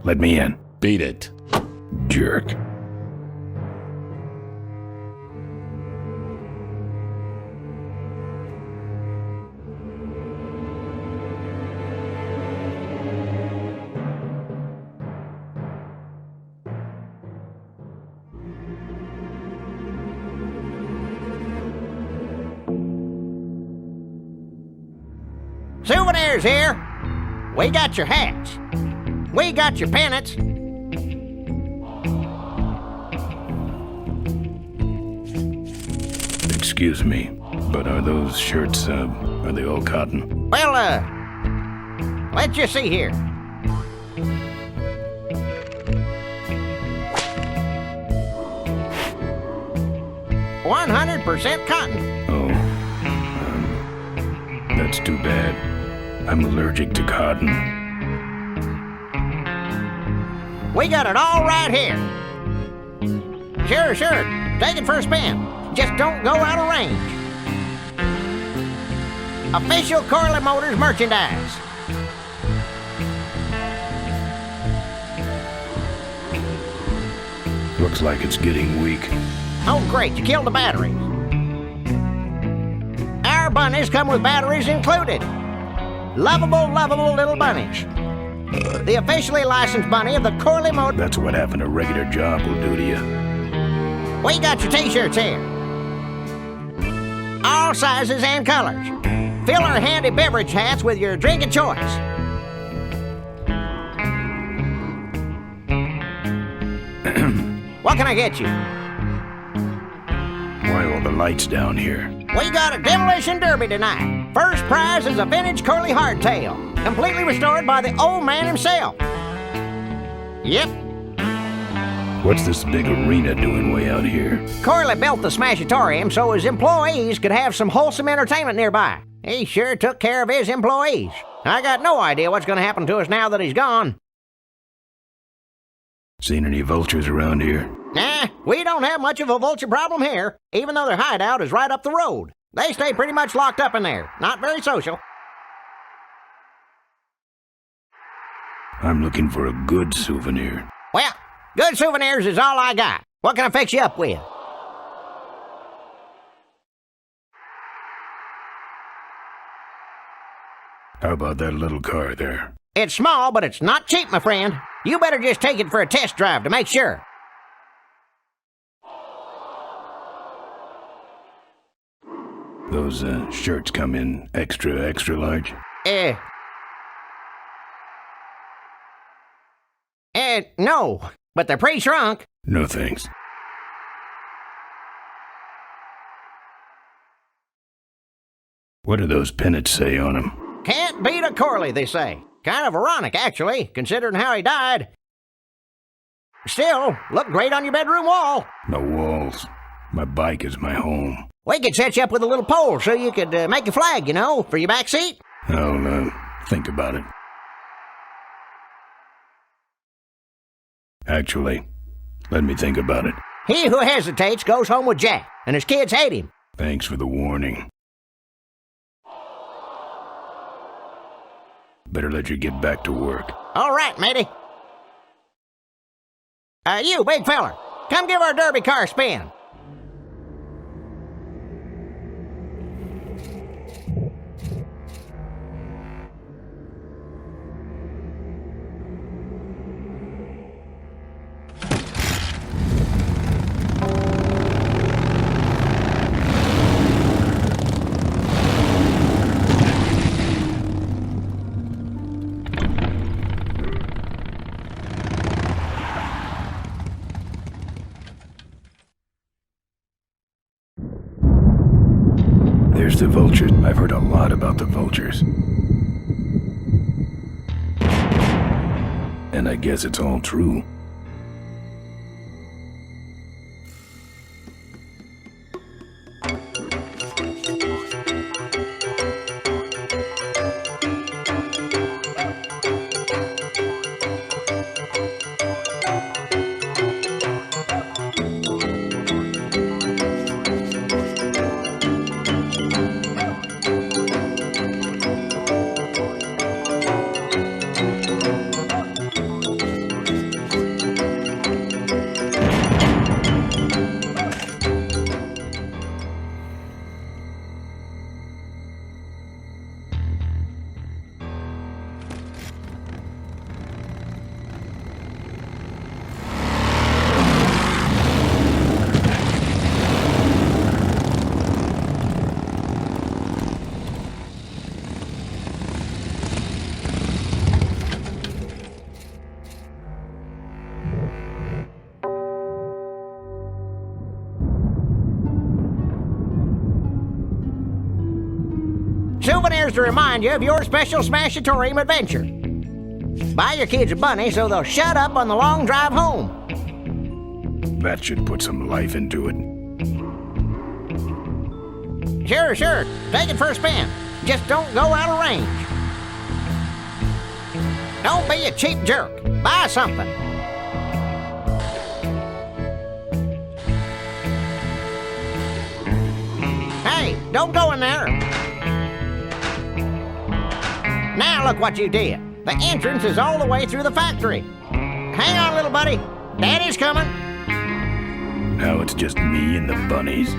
Let me in. Beat it. Jerk. Souvenirs here. We got your hats. We got your pennants. Excuse me, but are those shirts, are they all cotton? Well, let's just see here. "100% cotton." Oh, that's too bad. I'm allergic to cotton. We got it all right here. Sure. Take it for a spin. Just don't go out of range. Official Corley Motors merchandise. Looks like it's getting weak. Oh, great, you killed the batteries. Our bunnies come with batteries included. Lovable little bunnies. The officially licensed bunny of the Corley Motors. That's what having a regular job will do to you. We got your t-shirts here. All sizes and colors. Fill our handy beverage hats with your drink of choice. What can I get you? Why all the lights down here? We got a demolition derby tonight. First prize is a vintage Corley hardtail, completely restored by the old man himself. Yep. What's this big arena doing way out here? Corley built the Smashatorium so his employees could have some wholesome entertainment nearby. He sure took care of his employees. I got no idea what's going to happen to us now that he's gone. Seen any vultures around here? Nah, we don't have much of a vulture problem here, even though their hideout is right up the road. They stay pretty much locked up in there. Not very social. I'm looking for a good souvenir. Well, good souvenirs is all I got. What can I fix you up with? How about that little car there? It's small, but it's not cheap, my friend. You better just take it for a test drive to make sure. Those shirts come in extra large? No, but they're pre-shrunk. No thanks. What do those pennants say on them? Can't beat a Corley, they say. Kind of ironic, actually, considering how he died. Still, look great on your bedroom wall. No walls. My bike is my home. We could set you up with a little pole so you could make a flag, you know, for your back seat. I'll think about it. Actually, let me think about it. He who hesitates goes home with Jack, and his kids hate him. Thanks for the warning. Better let you get back to work. All right, matey. You, big feller, come give our derby car a spin. There's the vultures. I've heard a lot about the vultures. And I guess it's all true. Souvenirs to remind you of your special Smashatorium adventure. Buy your kids a bunny so they'll shut up on the long drive home. That should put some life into it. Sure. Take it for a spin. Just don't go out of range. Don't be a cheap jerk. Buy something. Hey, don't go in there. Now look what you did. The entrance is all the way through the factory. Hang on, little buddy. Daddy's coming. Now it's just me and the bunnies.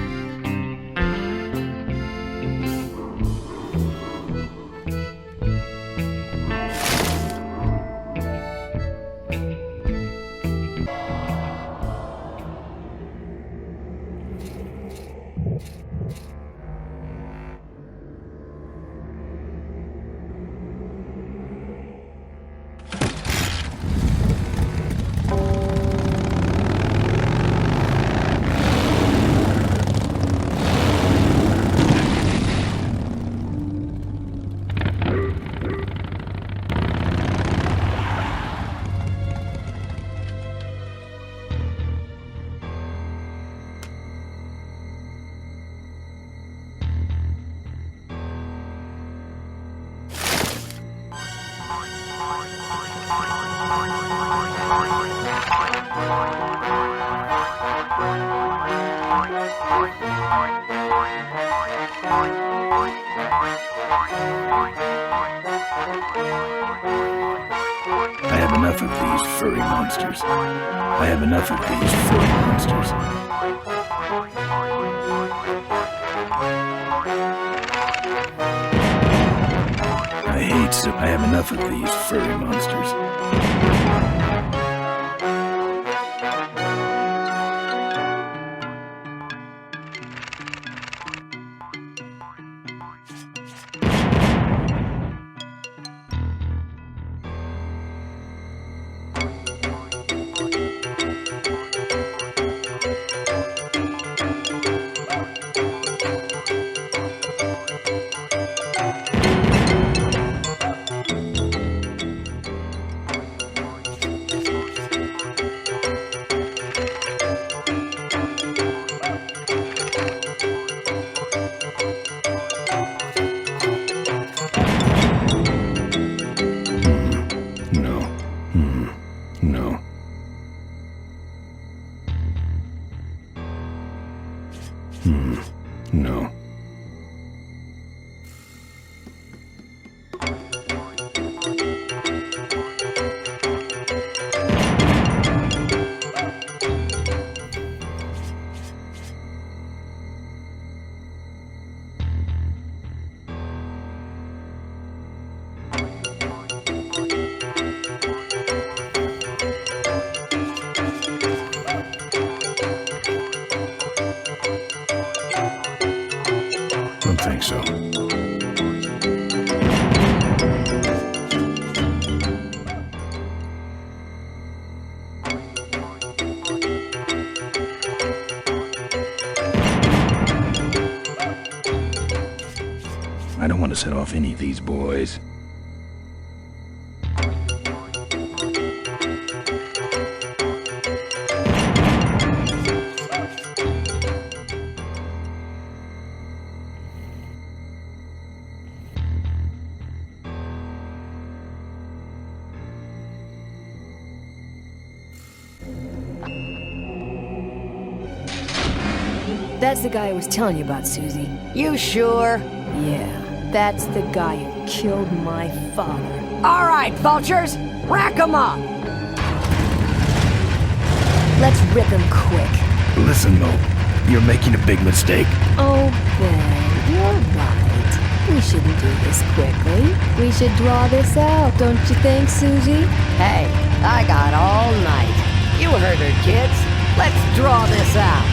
I have enough of these furry monsters. I have enough of these furry monsters. I have enough of these furry monsters. No. Don't think so. I don't want to set off any of these boys. That's the guy I was telling you about, Susie. You sure? Yeah, that's the guy who killed my father. All right, vultures, rack 'em up. Let's rip him quick. Listen, Mo, you're making a big mistake. Oh, Ben, you're right. We shouldn't do this quickly. We should draw this out, don't you think, Susie? Hey, I got all night. You heard her, kids. Let's draw this out.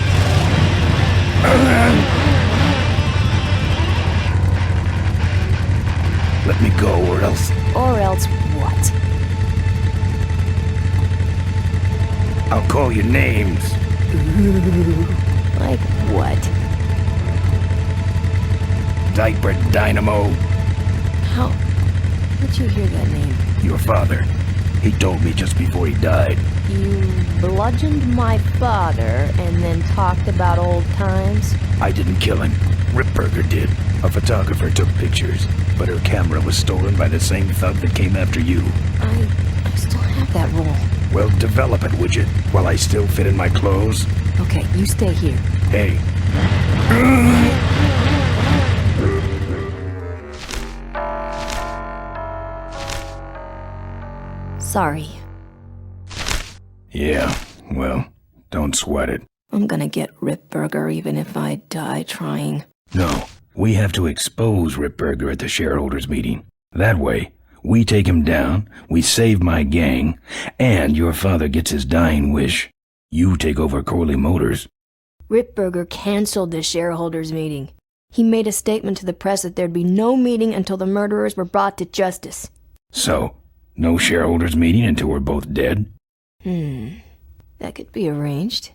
Let me go, or else... Or else what? I'll call you names. Ooh, like what? diaper dynamo. How did you hear that name? Your father. He told me just before he died. You bludgeoned my father and then talked about old times? I didn't kill him. Ripburger did. A photographer took pictures, but her camera was stolen by the same thug that came after you. I still have that roll. Well, develop it, would you? While I still fit in my clothes? Okay, you stay here. Hey. Sorry. Yeah, well, don't sweat it. I'm gonna get Ripburger even if I die trying. No, we have to expose Ripburger at the shareholders meeting. That way, we take him down, we save my gang, and your father gets his dying wish. You take over Corley Motors. Ripburger canceled the shareholders meeting. He made a statement to the press that there'd be no meeting until the murderers were brought to justice. So, no shareholders meeting until we're both dead? That could be arranged.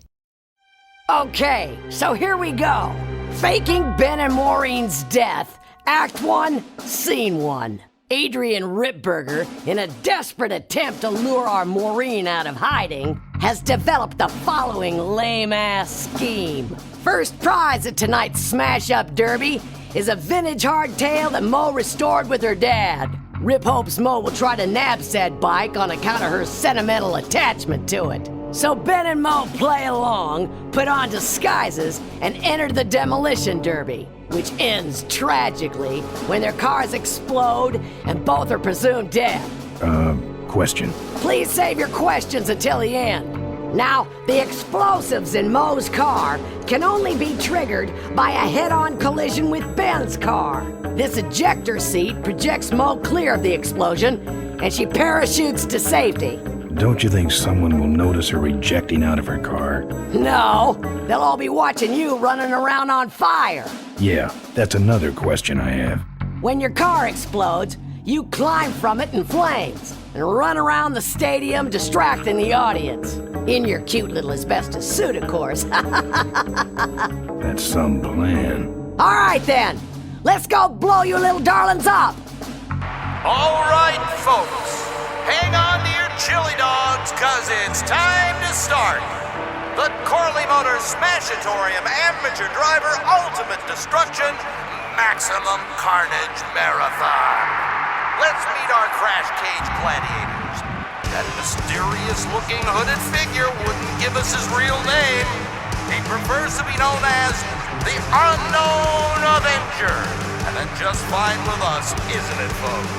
Okay, so here we go. Faking Ben and Maureen's death. Act 1, Scene 1. Adrian Ripburger, in a desperate attempt to lure our Maureen out of hiding, has developed the following lame-ass scheme. First prize at tonight's smash-up derby is a vintage hardtail that Mo restored with her dad. Rip hopes Mo will try to nab said bike on account of her sentimental attachment to it. So Ben and Mo play along, put on disguises, and enter the demolition derby, which ends tragically when their cars explode and both are presumed dead. Question. Please save your questions until the end. Now, the explosives in Mo's car can only be triggered by a head-on collision with Ben's car. This ejector seat projects Mo clear of the explosion, and she parachutes to safety. Don't you think someone will notice her ejecting out of her car? No, they'll all be watching you running around on fire. Yeah, that's another question I have. When your car explodes, you climb from it in flames and run around the stadium distracting the audience. In your cute little asbestos suit, of course. That's some plan. All right then, let's go blow you little darlings up. All right, folks, hang on to your chili dogs, cause it's time to start. The Corley Motors Smashatorium Amateur Driver Ultimate Destruction Maximum Carnage Marathon. Let's meet our crash cage gladiators. That mysterious-looking hooded figure wouldn't give us his real name. He prefers to be known as the Unknown Avenger. And that's just fine with us, isn't it, folks?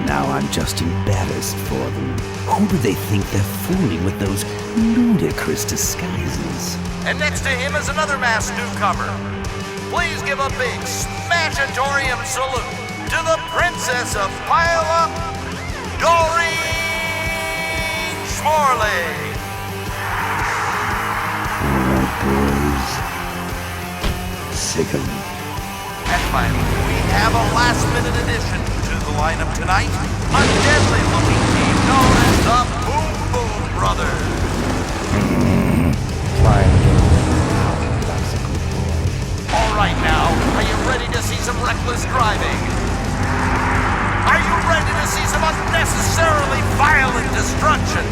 Now I'm just embarrassed for them. Who do they think they're fooling with those ludicrous disguises? And next to him is another masked newcomer. Please give a big Smashatorium salute to the Princess of Pile-Up, Doreen Schmorley. Boys. Sick of them. And finally, we have a last-minute addition to the lineup tonight, a deadly-looking team known as the Boom Boom Brothers. All right now, are you ready to see some reckless driving? Are you ready to see some unnecessarily violent destruction?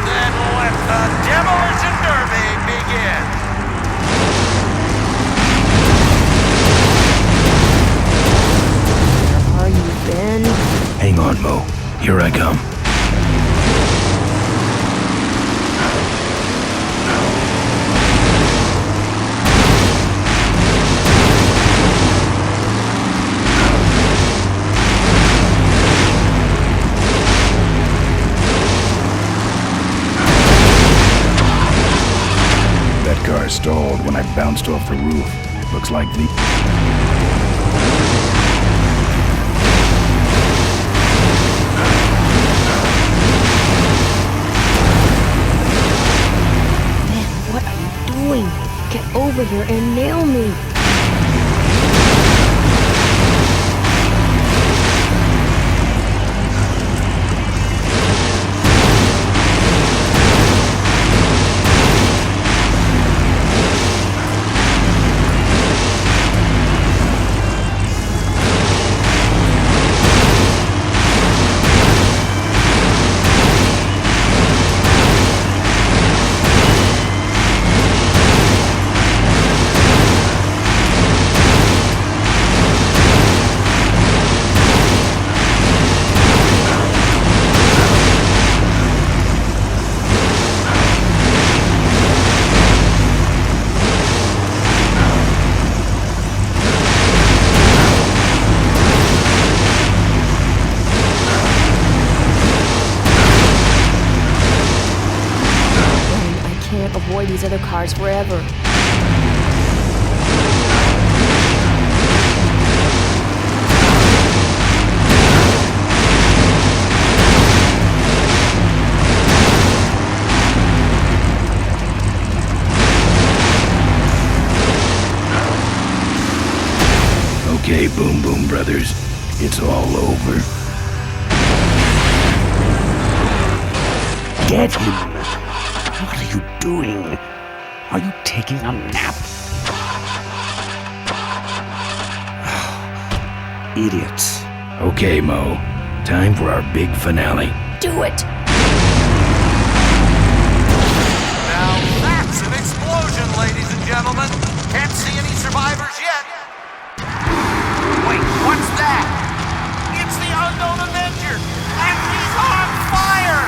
Then let the Demolition Derby begin. Are you Ben? Hang on, Mo. Here I come. That car stalled when I bounced off the roof. Looks like the... What are you doing? Get over here and nail me. can't avoid these other cars forever. Okay, Boom Boom Brothers, it's all over. Get him! What are you doing? Are you taking a nap? Idiots. Okay, Mo. Time for our big finale. Do it! Now that's an explosion, ladies and gentlemen. Can't see any survivors yet. Wait, what's that? It's the unknown Avenger, and he's on fire!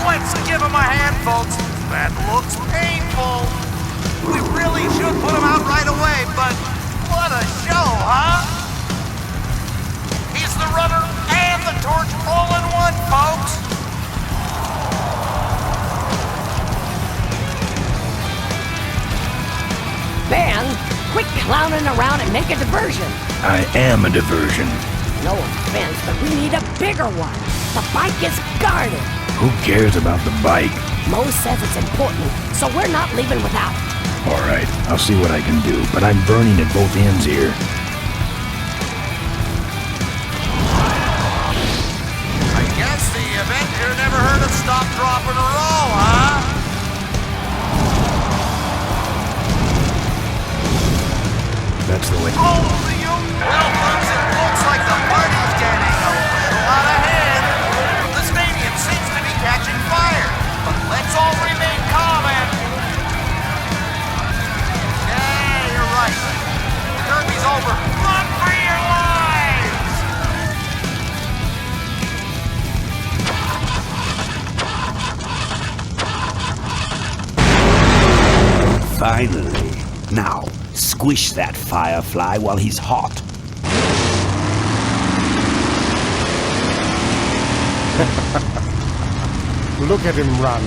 Let's give him a hand, folks. That looks painful. We really should put him out right away, but what a show, huh? He's the runner and the torch all in one, folks. Man, quit clowning around and make a diversion. I am a diversion. No offense, but we need a bigger one. The bike is guarded. Who cares about the bike? Mo says it's important, so we're not leaving without it. All right, I'll see what I can do, but I'm burning at both ends here. I guess the Avenger never heard of stop, drop, and roll, huh? That's the way. Oh, you milkers, it looks like the party's getting a little out of hand. The stadium seems to be catching fire, but let's all remain calm and... Yeah, you're right. The derby's over. Run for your lives! Finally. Now, squish that firefly while he's hot. Look at him run.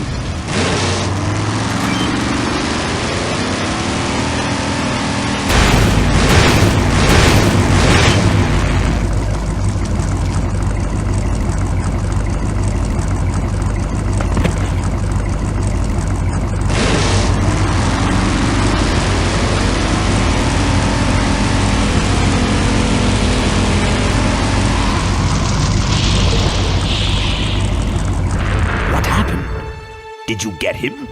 Did you get him?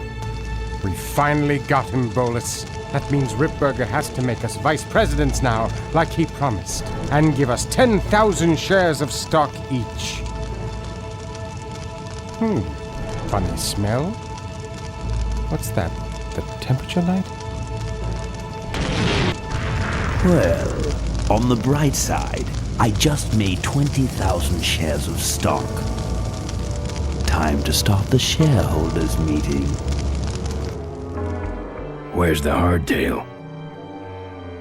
We finally got him, Bolus. That means Ripburger has to make us vice presidents now, like he promised, and give us 10,000 shares of stock each. Funny smell. What's that? The temperature light? Well, on the bright side, I just made 20,000 shares of stock. Time to start the shareholders meeting. Where's the hardtail?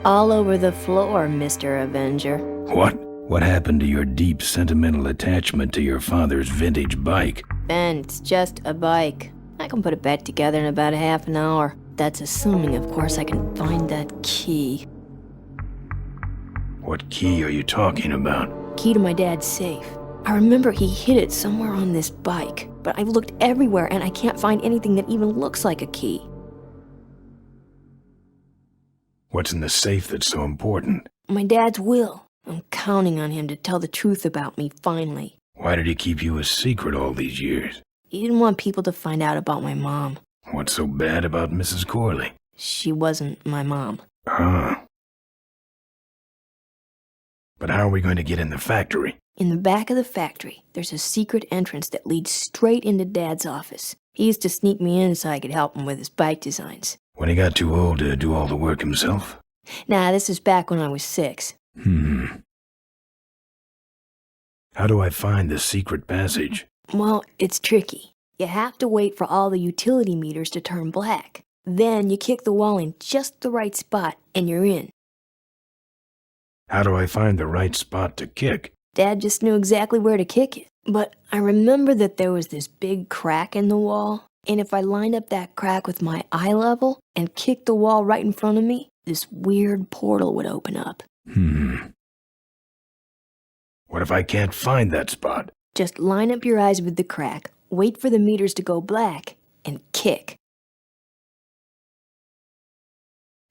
All over the floor, Mr. Avenger. What? What happened to your deep sentimental attachment to your father's vintage bike? Ben, it's just a bike. I can put it back together in about a half an hour. That's assuming, of course, I can find that key. What key are you talking about? Key to my dad's safe. I remember he hid it somewhere on this bike, but I've looked everywhere and I can't find anything that even looks like a key. What's in the safe that's so important? My dad's will. I'm counting on him to tell the truth about me, finally. Why did he keep you a secret all these years? He didn't want people to find out about my mom. What's so bad about Mrs. Corley? She wasn't my mom. But how are we going to get in the factory? In the back of the factory, there's a secret entrance that leads straight into Dad's office. He used to sneak me in so I could help him with his bike designs. When he got too old to do all the work himself? Nah, this is back when I was 6. How do I find the secret passage? Well, it's tricky. You have to wait for all the utility meters to turn black. Then you kick the wall in just the right spot and you're in. How do I find the right spot to kick? Dad just knew exactly where to kick it. But I remember that there was this big crack in the wall. And if I lined up that crack with my eye level and kicked the wall right in front of me, this weird portal would open up. What if I can't find that spot? Just line up your eyes with the crack, wait for the meters to go black, and kick.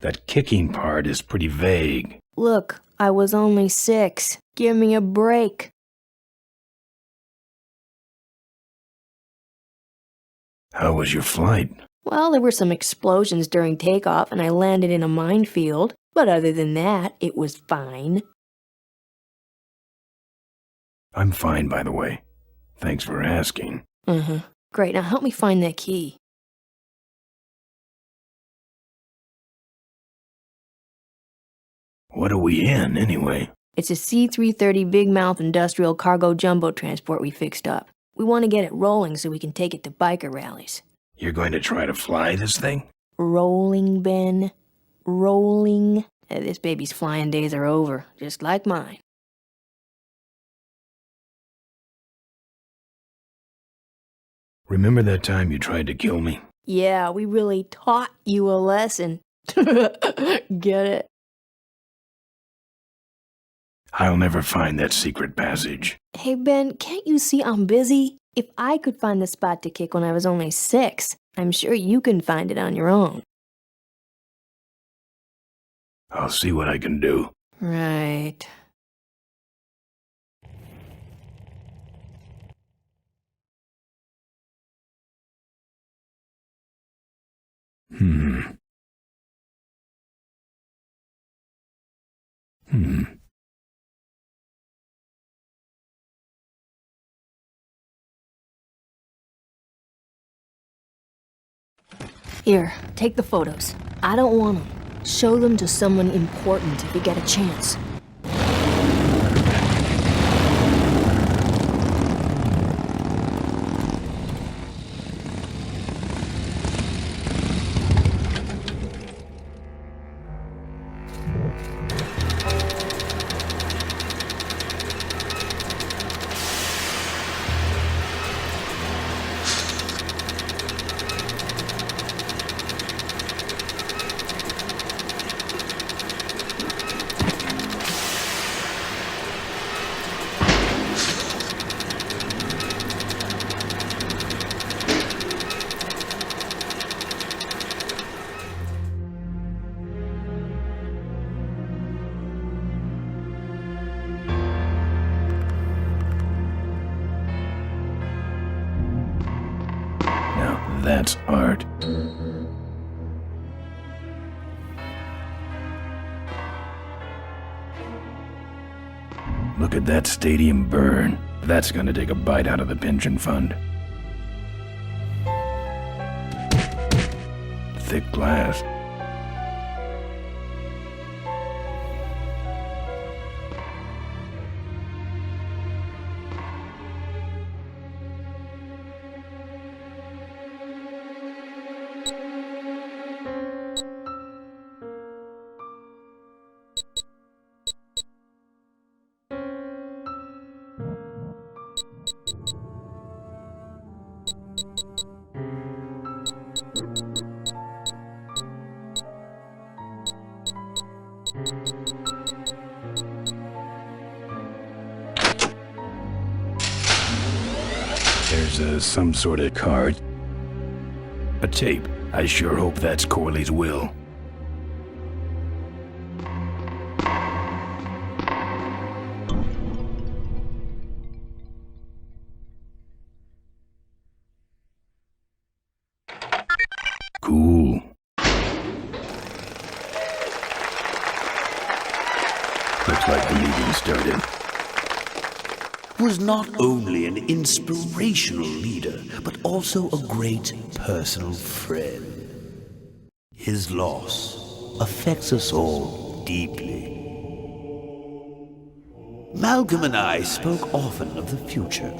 That kicking part is pretty vague. Look, I was only 6. Give me a break. How was your flight? Well, there were some explosions during takeoff and I landed in a minefield, but other than that, it was fine. I'm fine, by the way. Thanks for asking. Great, now help me find that key. What are we in, anyway? It's a C-330 Big Mouth industrial cargo jumbo transport we fixed up. We want to get it rolling so we can take it to biker rallies. You're going to try to fly this thing? Rolling, Ben. Rolling. This baby's flying days are over, just like mine. Remember that time you tried to kill me? Yeah, we really taught you a lesson. Get it? I'll never find that secret passage. Hey, Ben, can't you see I'm busy? If I could find the spot to kick when I was only 6, I'm sure you can find it on your own. I'll see what I can do. Right. Here, take the photos. I don't want them. Show them to someone important if you get a chance. That's art. Look at that stadium burn. That's gonna take a bite out of the pension fund. Thick glass. There's some sort of card. A tape. I sure hope that's Corley's will. Cool. Looks like the meeting started. Was not only an inspirational leader, but also a great personal friend. His loss affects us all deeply. Malcolm and I spoke often of the future.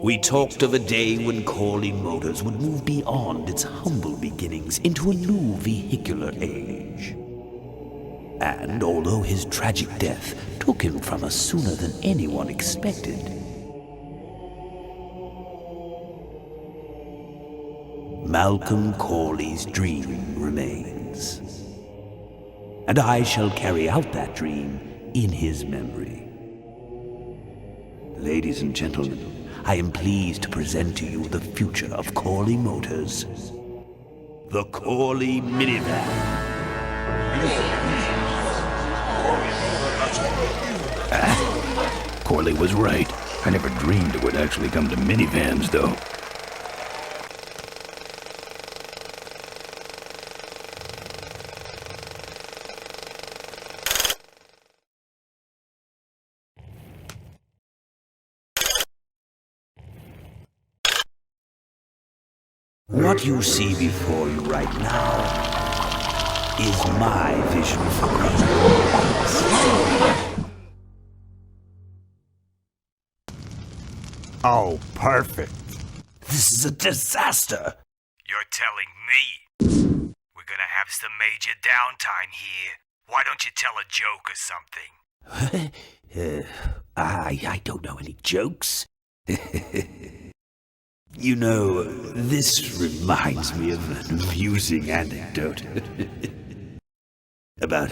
We talked of a day when Corley Motors would move beyond its humble beginnings into a new vehicular age. And although his tragic death took him from us sooner than anyone expected, Malcolm Corley's dream remains. And I shall carry out that dream in his memory. Ladies and gentlemen, I am pleased to present to you the future of Corley Motors. The Corley Minivan. Corley was right. I never dreamed it would actually come to minivans, though. What you see before you right now is my vision for greatness. Oh, perfect. This is a disaster. You're telling me we're gonna have some major downtime here. Why don't you tell a joke or something? I don't know any jokes. You know, this reminds me of an amusing anecdote about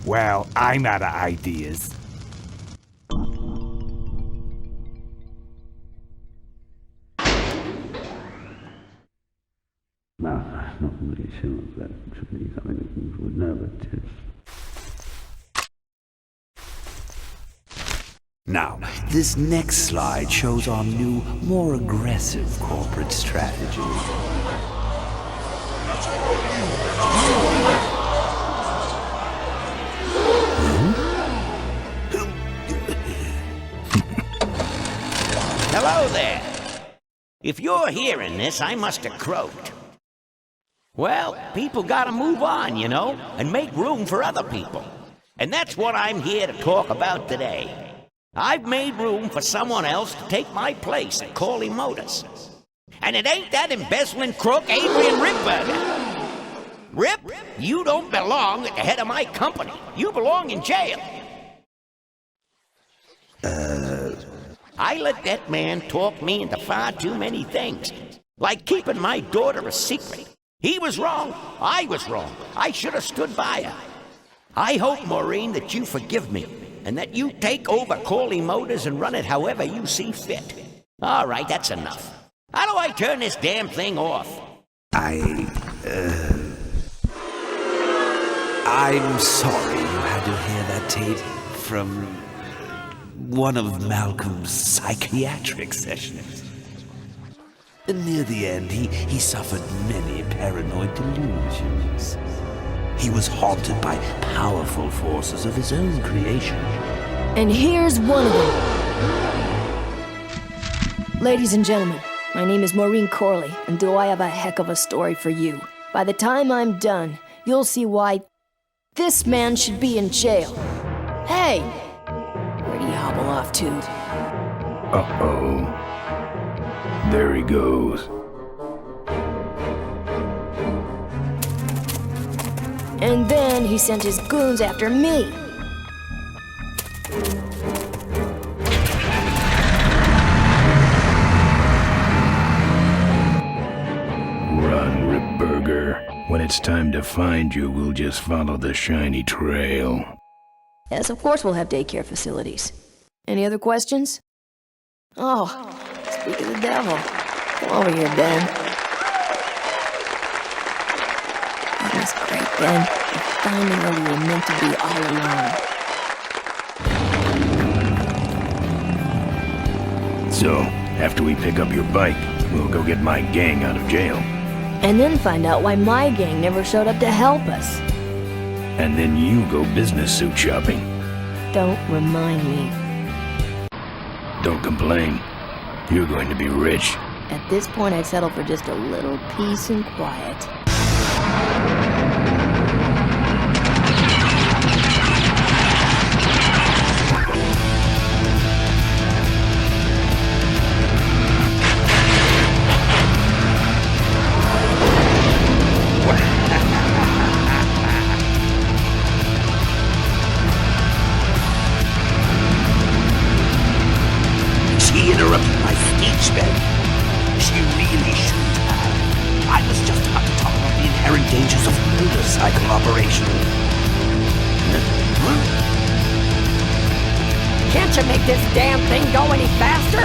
Well, I'm out of ideas. Not really sure if that should be something that you would know, but... Now, this next slide shows our new, more aggressive corporate strategy. Hello there. If you're hearing this, I must have croaked. Well, people gotta move on, you know, and make room for other people. And that's what I'm here to talk about today. I've made room for someone else to take my place at Corley Motors. And it ain't that embezzling crook Adrian Ripburger. Rip, you don't belong at the head of my company. You belong in jail. I let that man talk me into far too many things, like keeping my daughter a secret. He was wrong. I was wrong. I should have stood by her. I hope, Maureen, that you forgive me, and that you take over Corley Motors and run it however you see fit. All right, that's enough. How do I turn this damn thing off? I'm sorry you had to hear that tape from one of Malcolm's psychiatric sessions. Near the end, he suffered many paranoid delusions. He was haunted by powerful forces of his own creation. And here's one of them. Ladies and gentlemen, my name is Maureen Corley, and do I have a heck of a story for you. By the time I'm done, you'll see why this man should be in jail. Hey! Where'd he hobble off to? Uh-oh. There he goes. And then he sent his goons after me. Run, Ripburger. When it's time to find you, we'll just follow the shiny trail. Yes, of course we'll have daycare facilities. Any other questions? Oh, speak of the devil. Come over here, Ben. That was great, Ben. You're finding where we were meant to be all along. So, after we pick up your bike, we'll go get my gang out of jail. And then find out why my gang never showed up to help us. And then you go business suit shopping. Don't remind me. Don't complain. You're going to be rich. At this point, I'd settle for just a little peace and quiet. Can't you make this damn thing go any faster?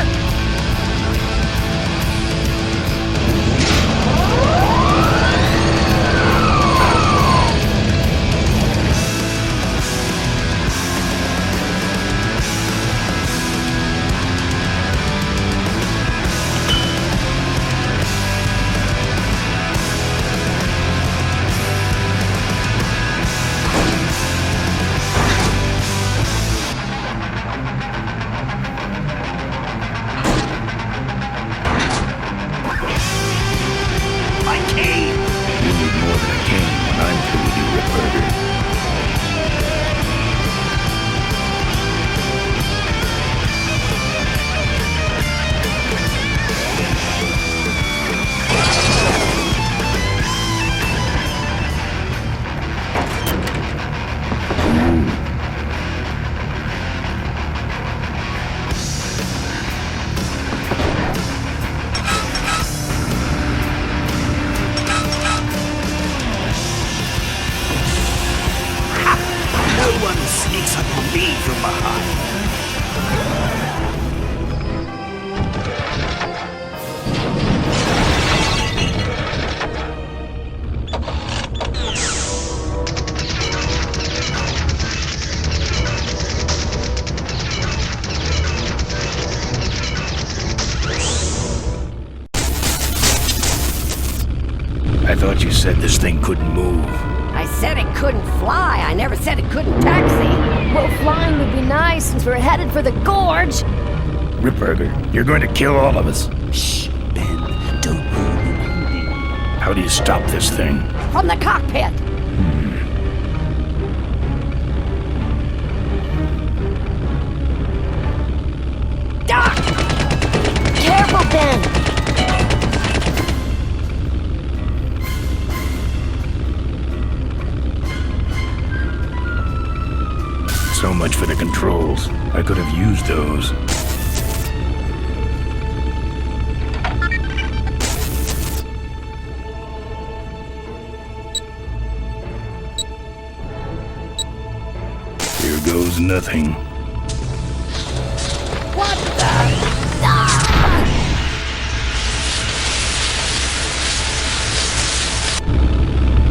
I thought you said this thing couldn't move. I said it couldn't fly. I never said it couldn't taxi. Well, flying would be nice since we're headed for the gorge. Ripburger, you're going to kill all of us. Shh, Ben, don't move. How do you stop this thing? From the cockpit. Doc! Careful, Ben! So much for the controls. I could have used those. Here goes nothing. What the?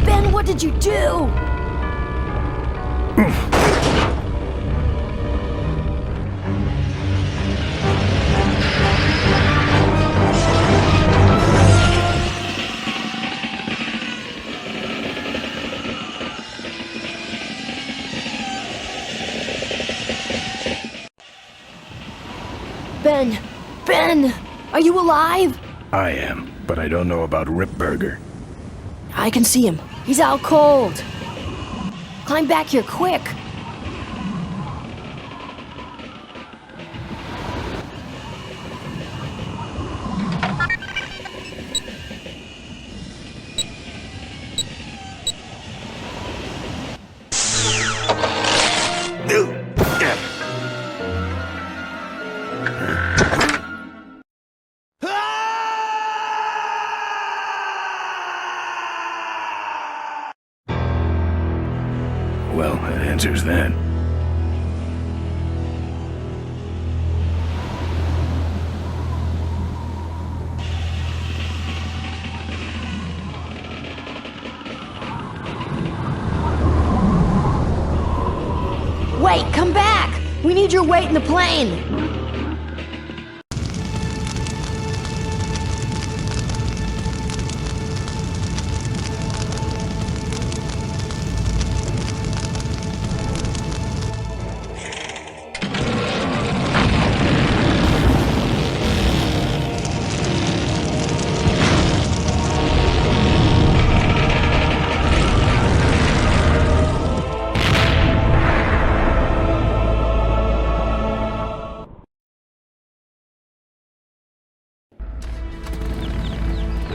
Ben, what did you do? Ben, are you alive? I am, but I don't know about Ripburger. I can see him. He's out cold. Climb back here quick. Well, that answers that. Wait, come back! We need your weight in the plane!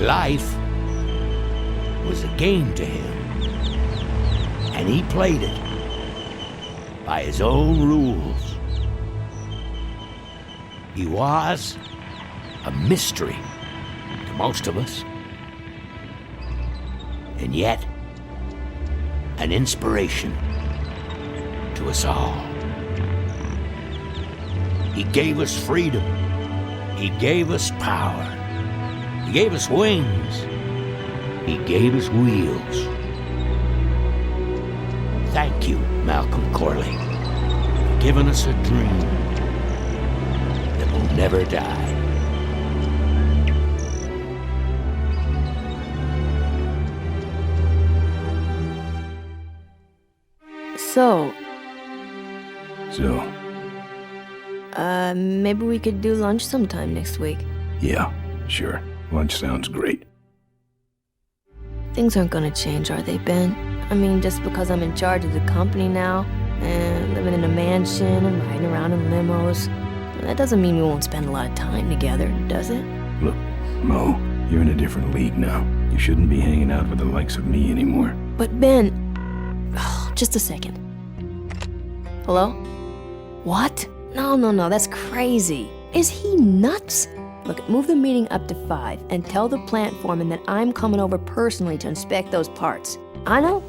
Life was a game to him, and he played it by his own rules. He was a mystery to most of us, and yet an inspiration to us all. He gave us freedom. He gave us power. He gave us wings. He gave us wheels. Thank you, Malcolm Corley, for giving us a dream that will never die. So, maybe we could do lunch sometime next week. Yeah, sure. Lunch sounds great. Things aren't gonna change, are they, Ben? I mean, just because I'm in charge of the company now, and living in a mansion and riding around in limos, that doesn't mean we won't spend a lot of time together, does it? Look, Mo, you're in a different league now. You shouldn't be hanging out with the likes of me anymore. But Ben... Oh, just a second. Hello? What? No, that's crazy. Is he nuts? Look, move the meeting up to 5 and tell the plant foreman that I'm coming over personally to inspect those parts. I know,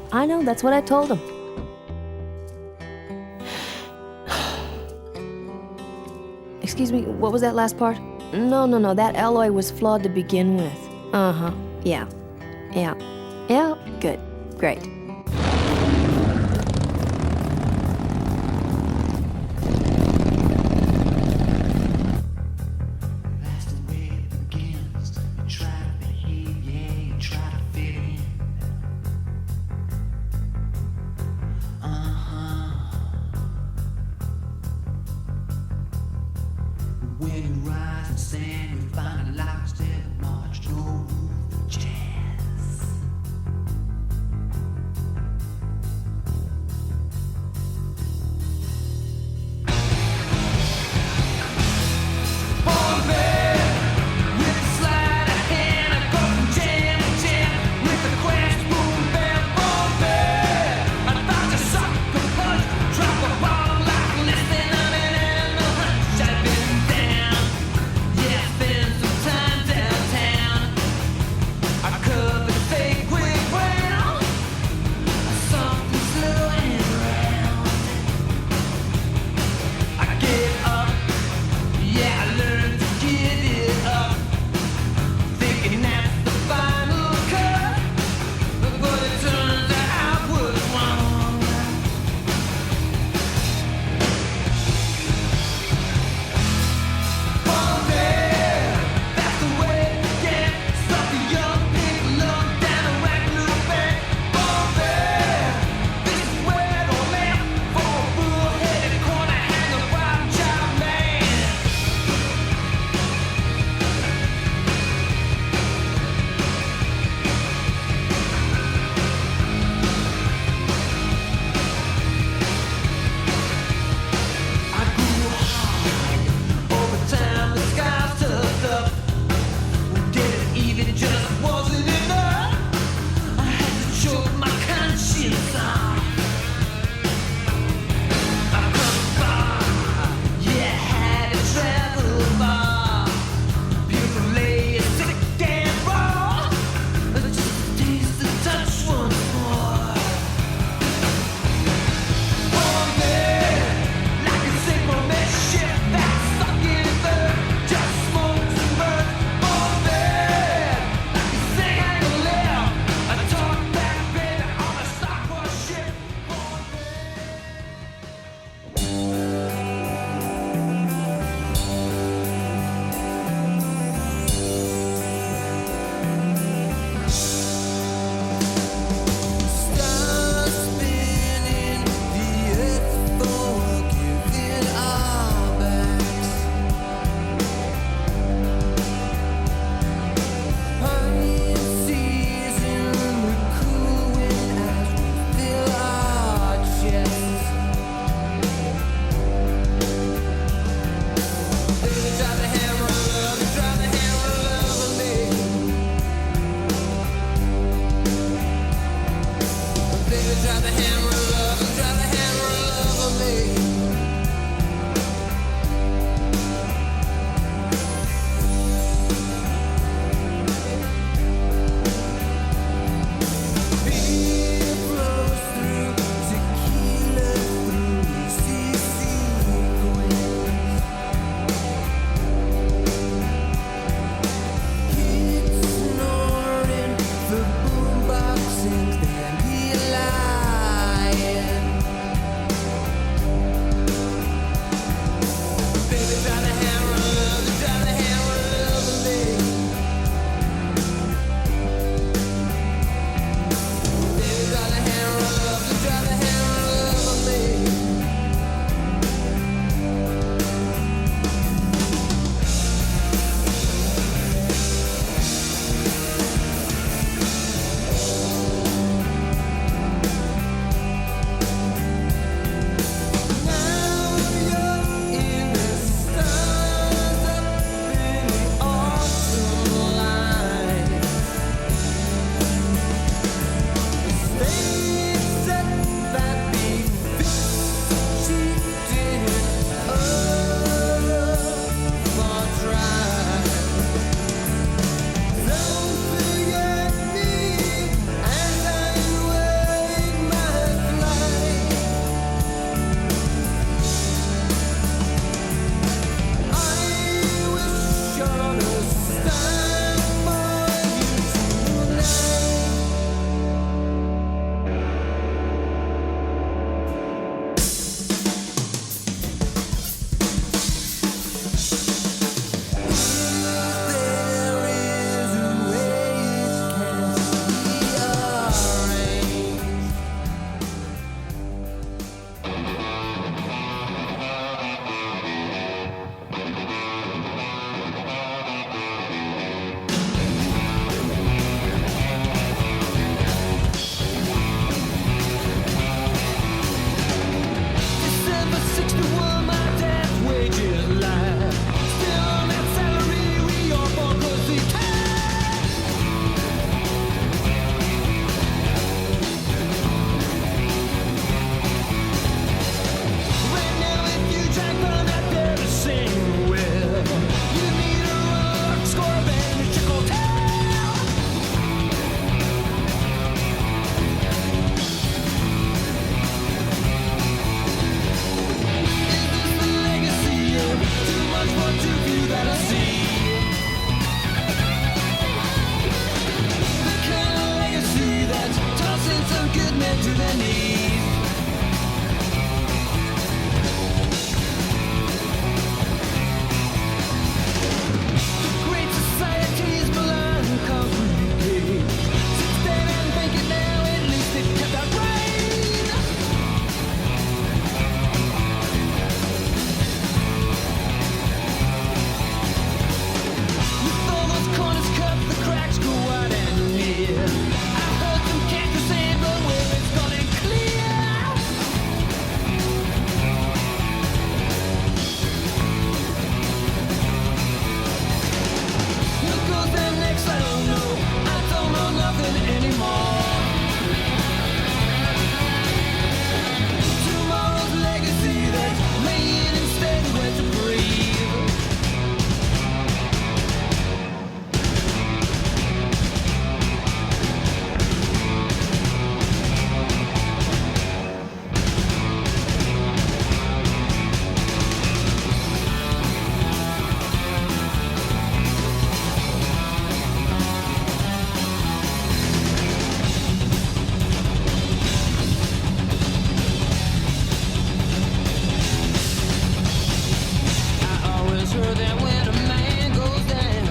that's what I told him. Excuse me, what was that last part? No, that alloy was flawed to begin with. Uh-huh, yeah, good, great. 61 my dad's wages lie. Still on that salary we all for cause he can. Right now if you try to find that there to sing with, you need a rock score band and trickle tail. Is this the legacy of too much for too few that I see? The kind of legacy that's tossing some good men to their knees. Great society's melancholy. Sit there and think it now, at least it kept out rain. With all those corners cut, the cracks go wide and near. I heard some cactus say, but where it's gone and clear. What goes down next, I don't know. I don't know nothing anymore. Tomorrow's legacy that's laying instead where to breathe. I always heard that when a man goes down,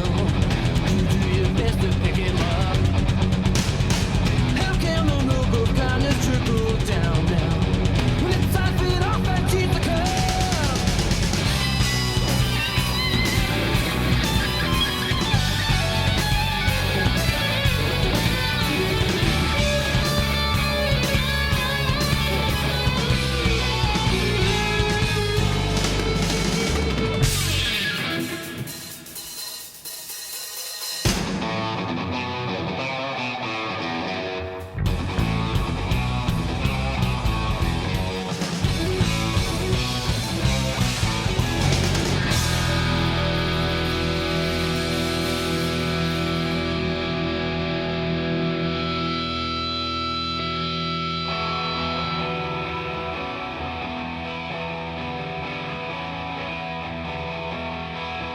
you do your best to pick him up. How can no good kindness trickle down now? When it's time to feed off and teach the cup.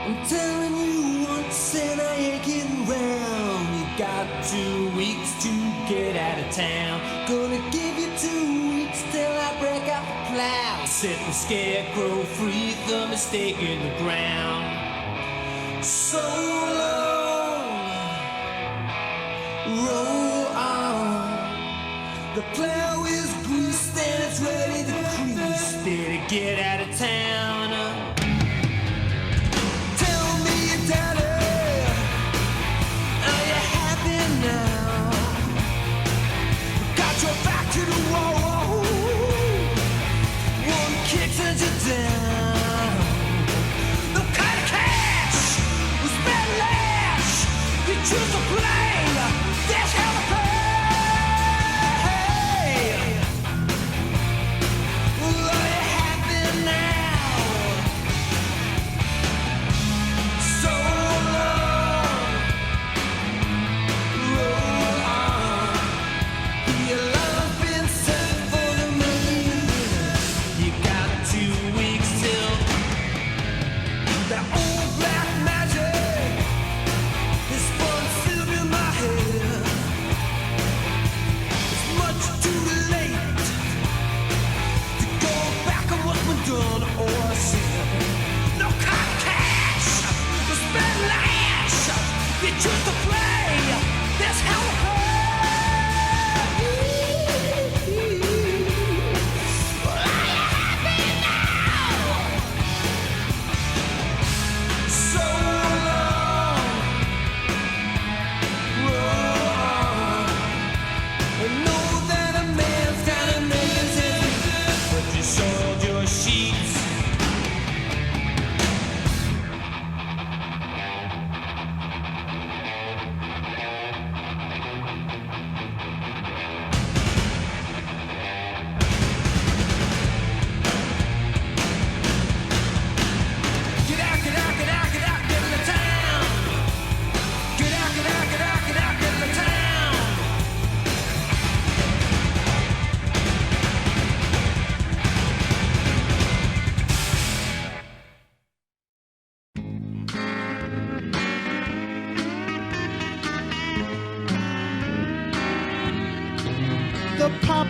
I'm telling you once and I ain't kidding round. You got 2 weeks to get out of town. Gonna give you 2 weeks till I break out the plow. Set the scarecrow free, the mistake in the ground. So long, roll on. The plow is greased and it's ready to crease. Did it get out of town? Back to the wall. One kick sends you down. No kind of cash was red lash. You choose to play. That's how to play. Well, are you happy now?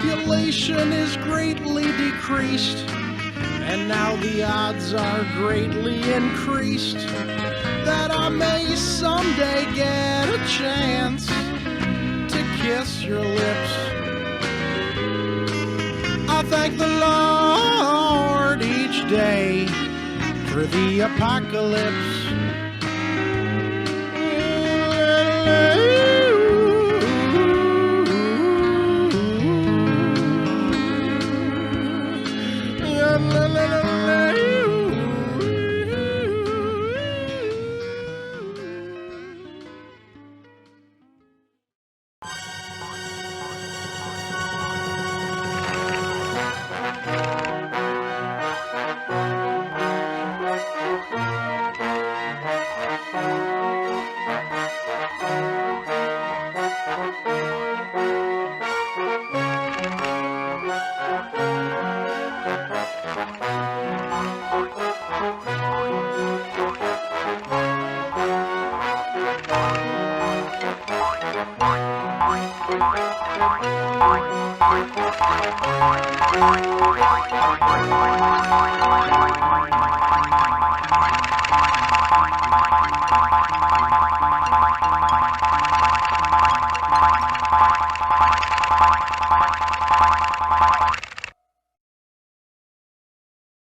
population is greatly decreased, and now the odds are greatly increased that I may someday get a chance to kiss your lips. I thank the Lord each day for the apocalypse.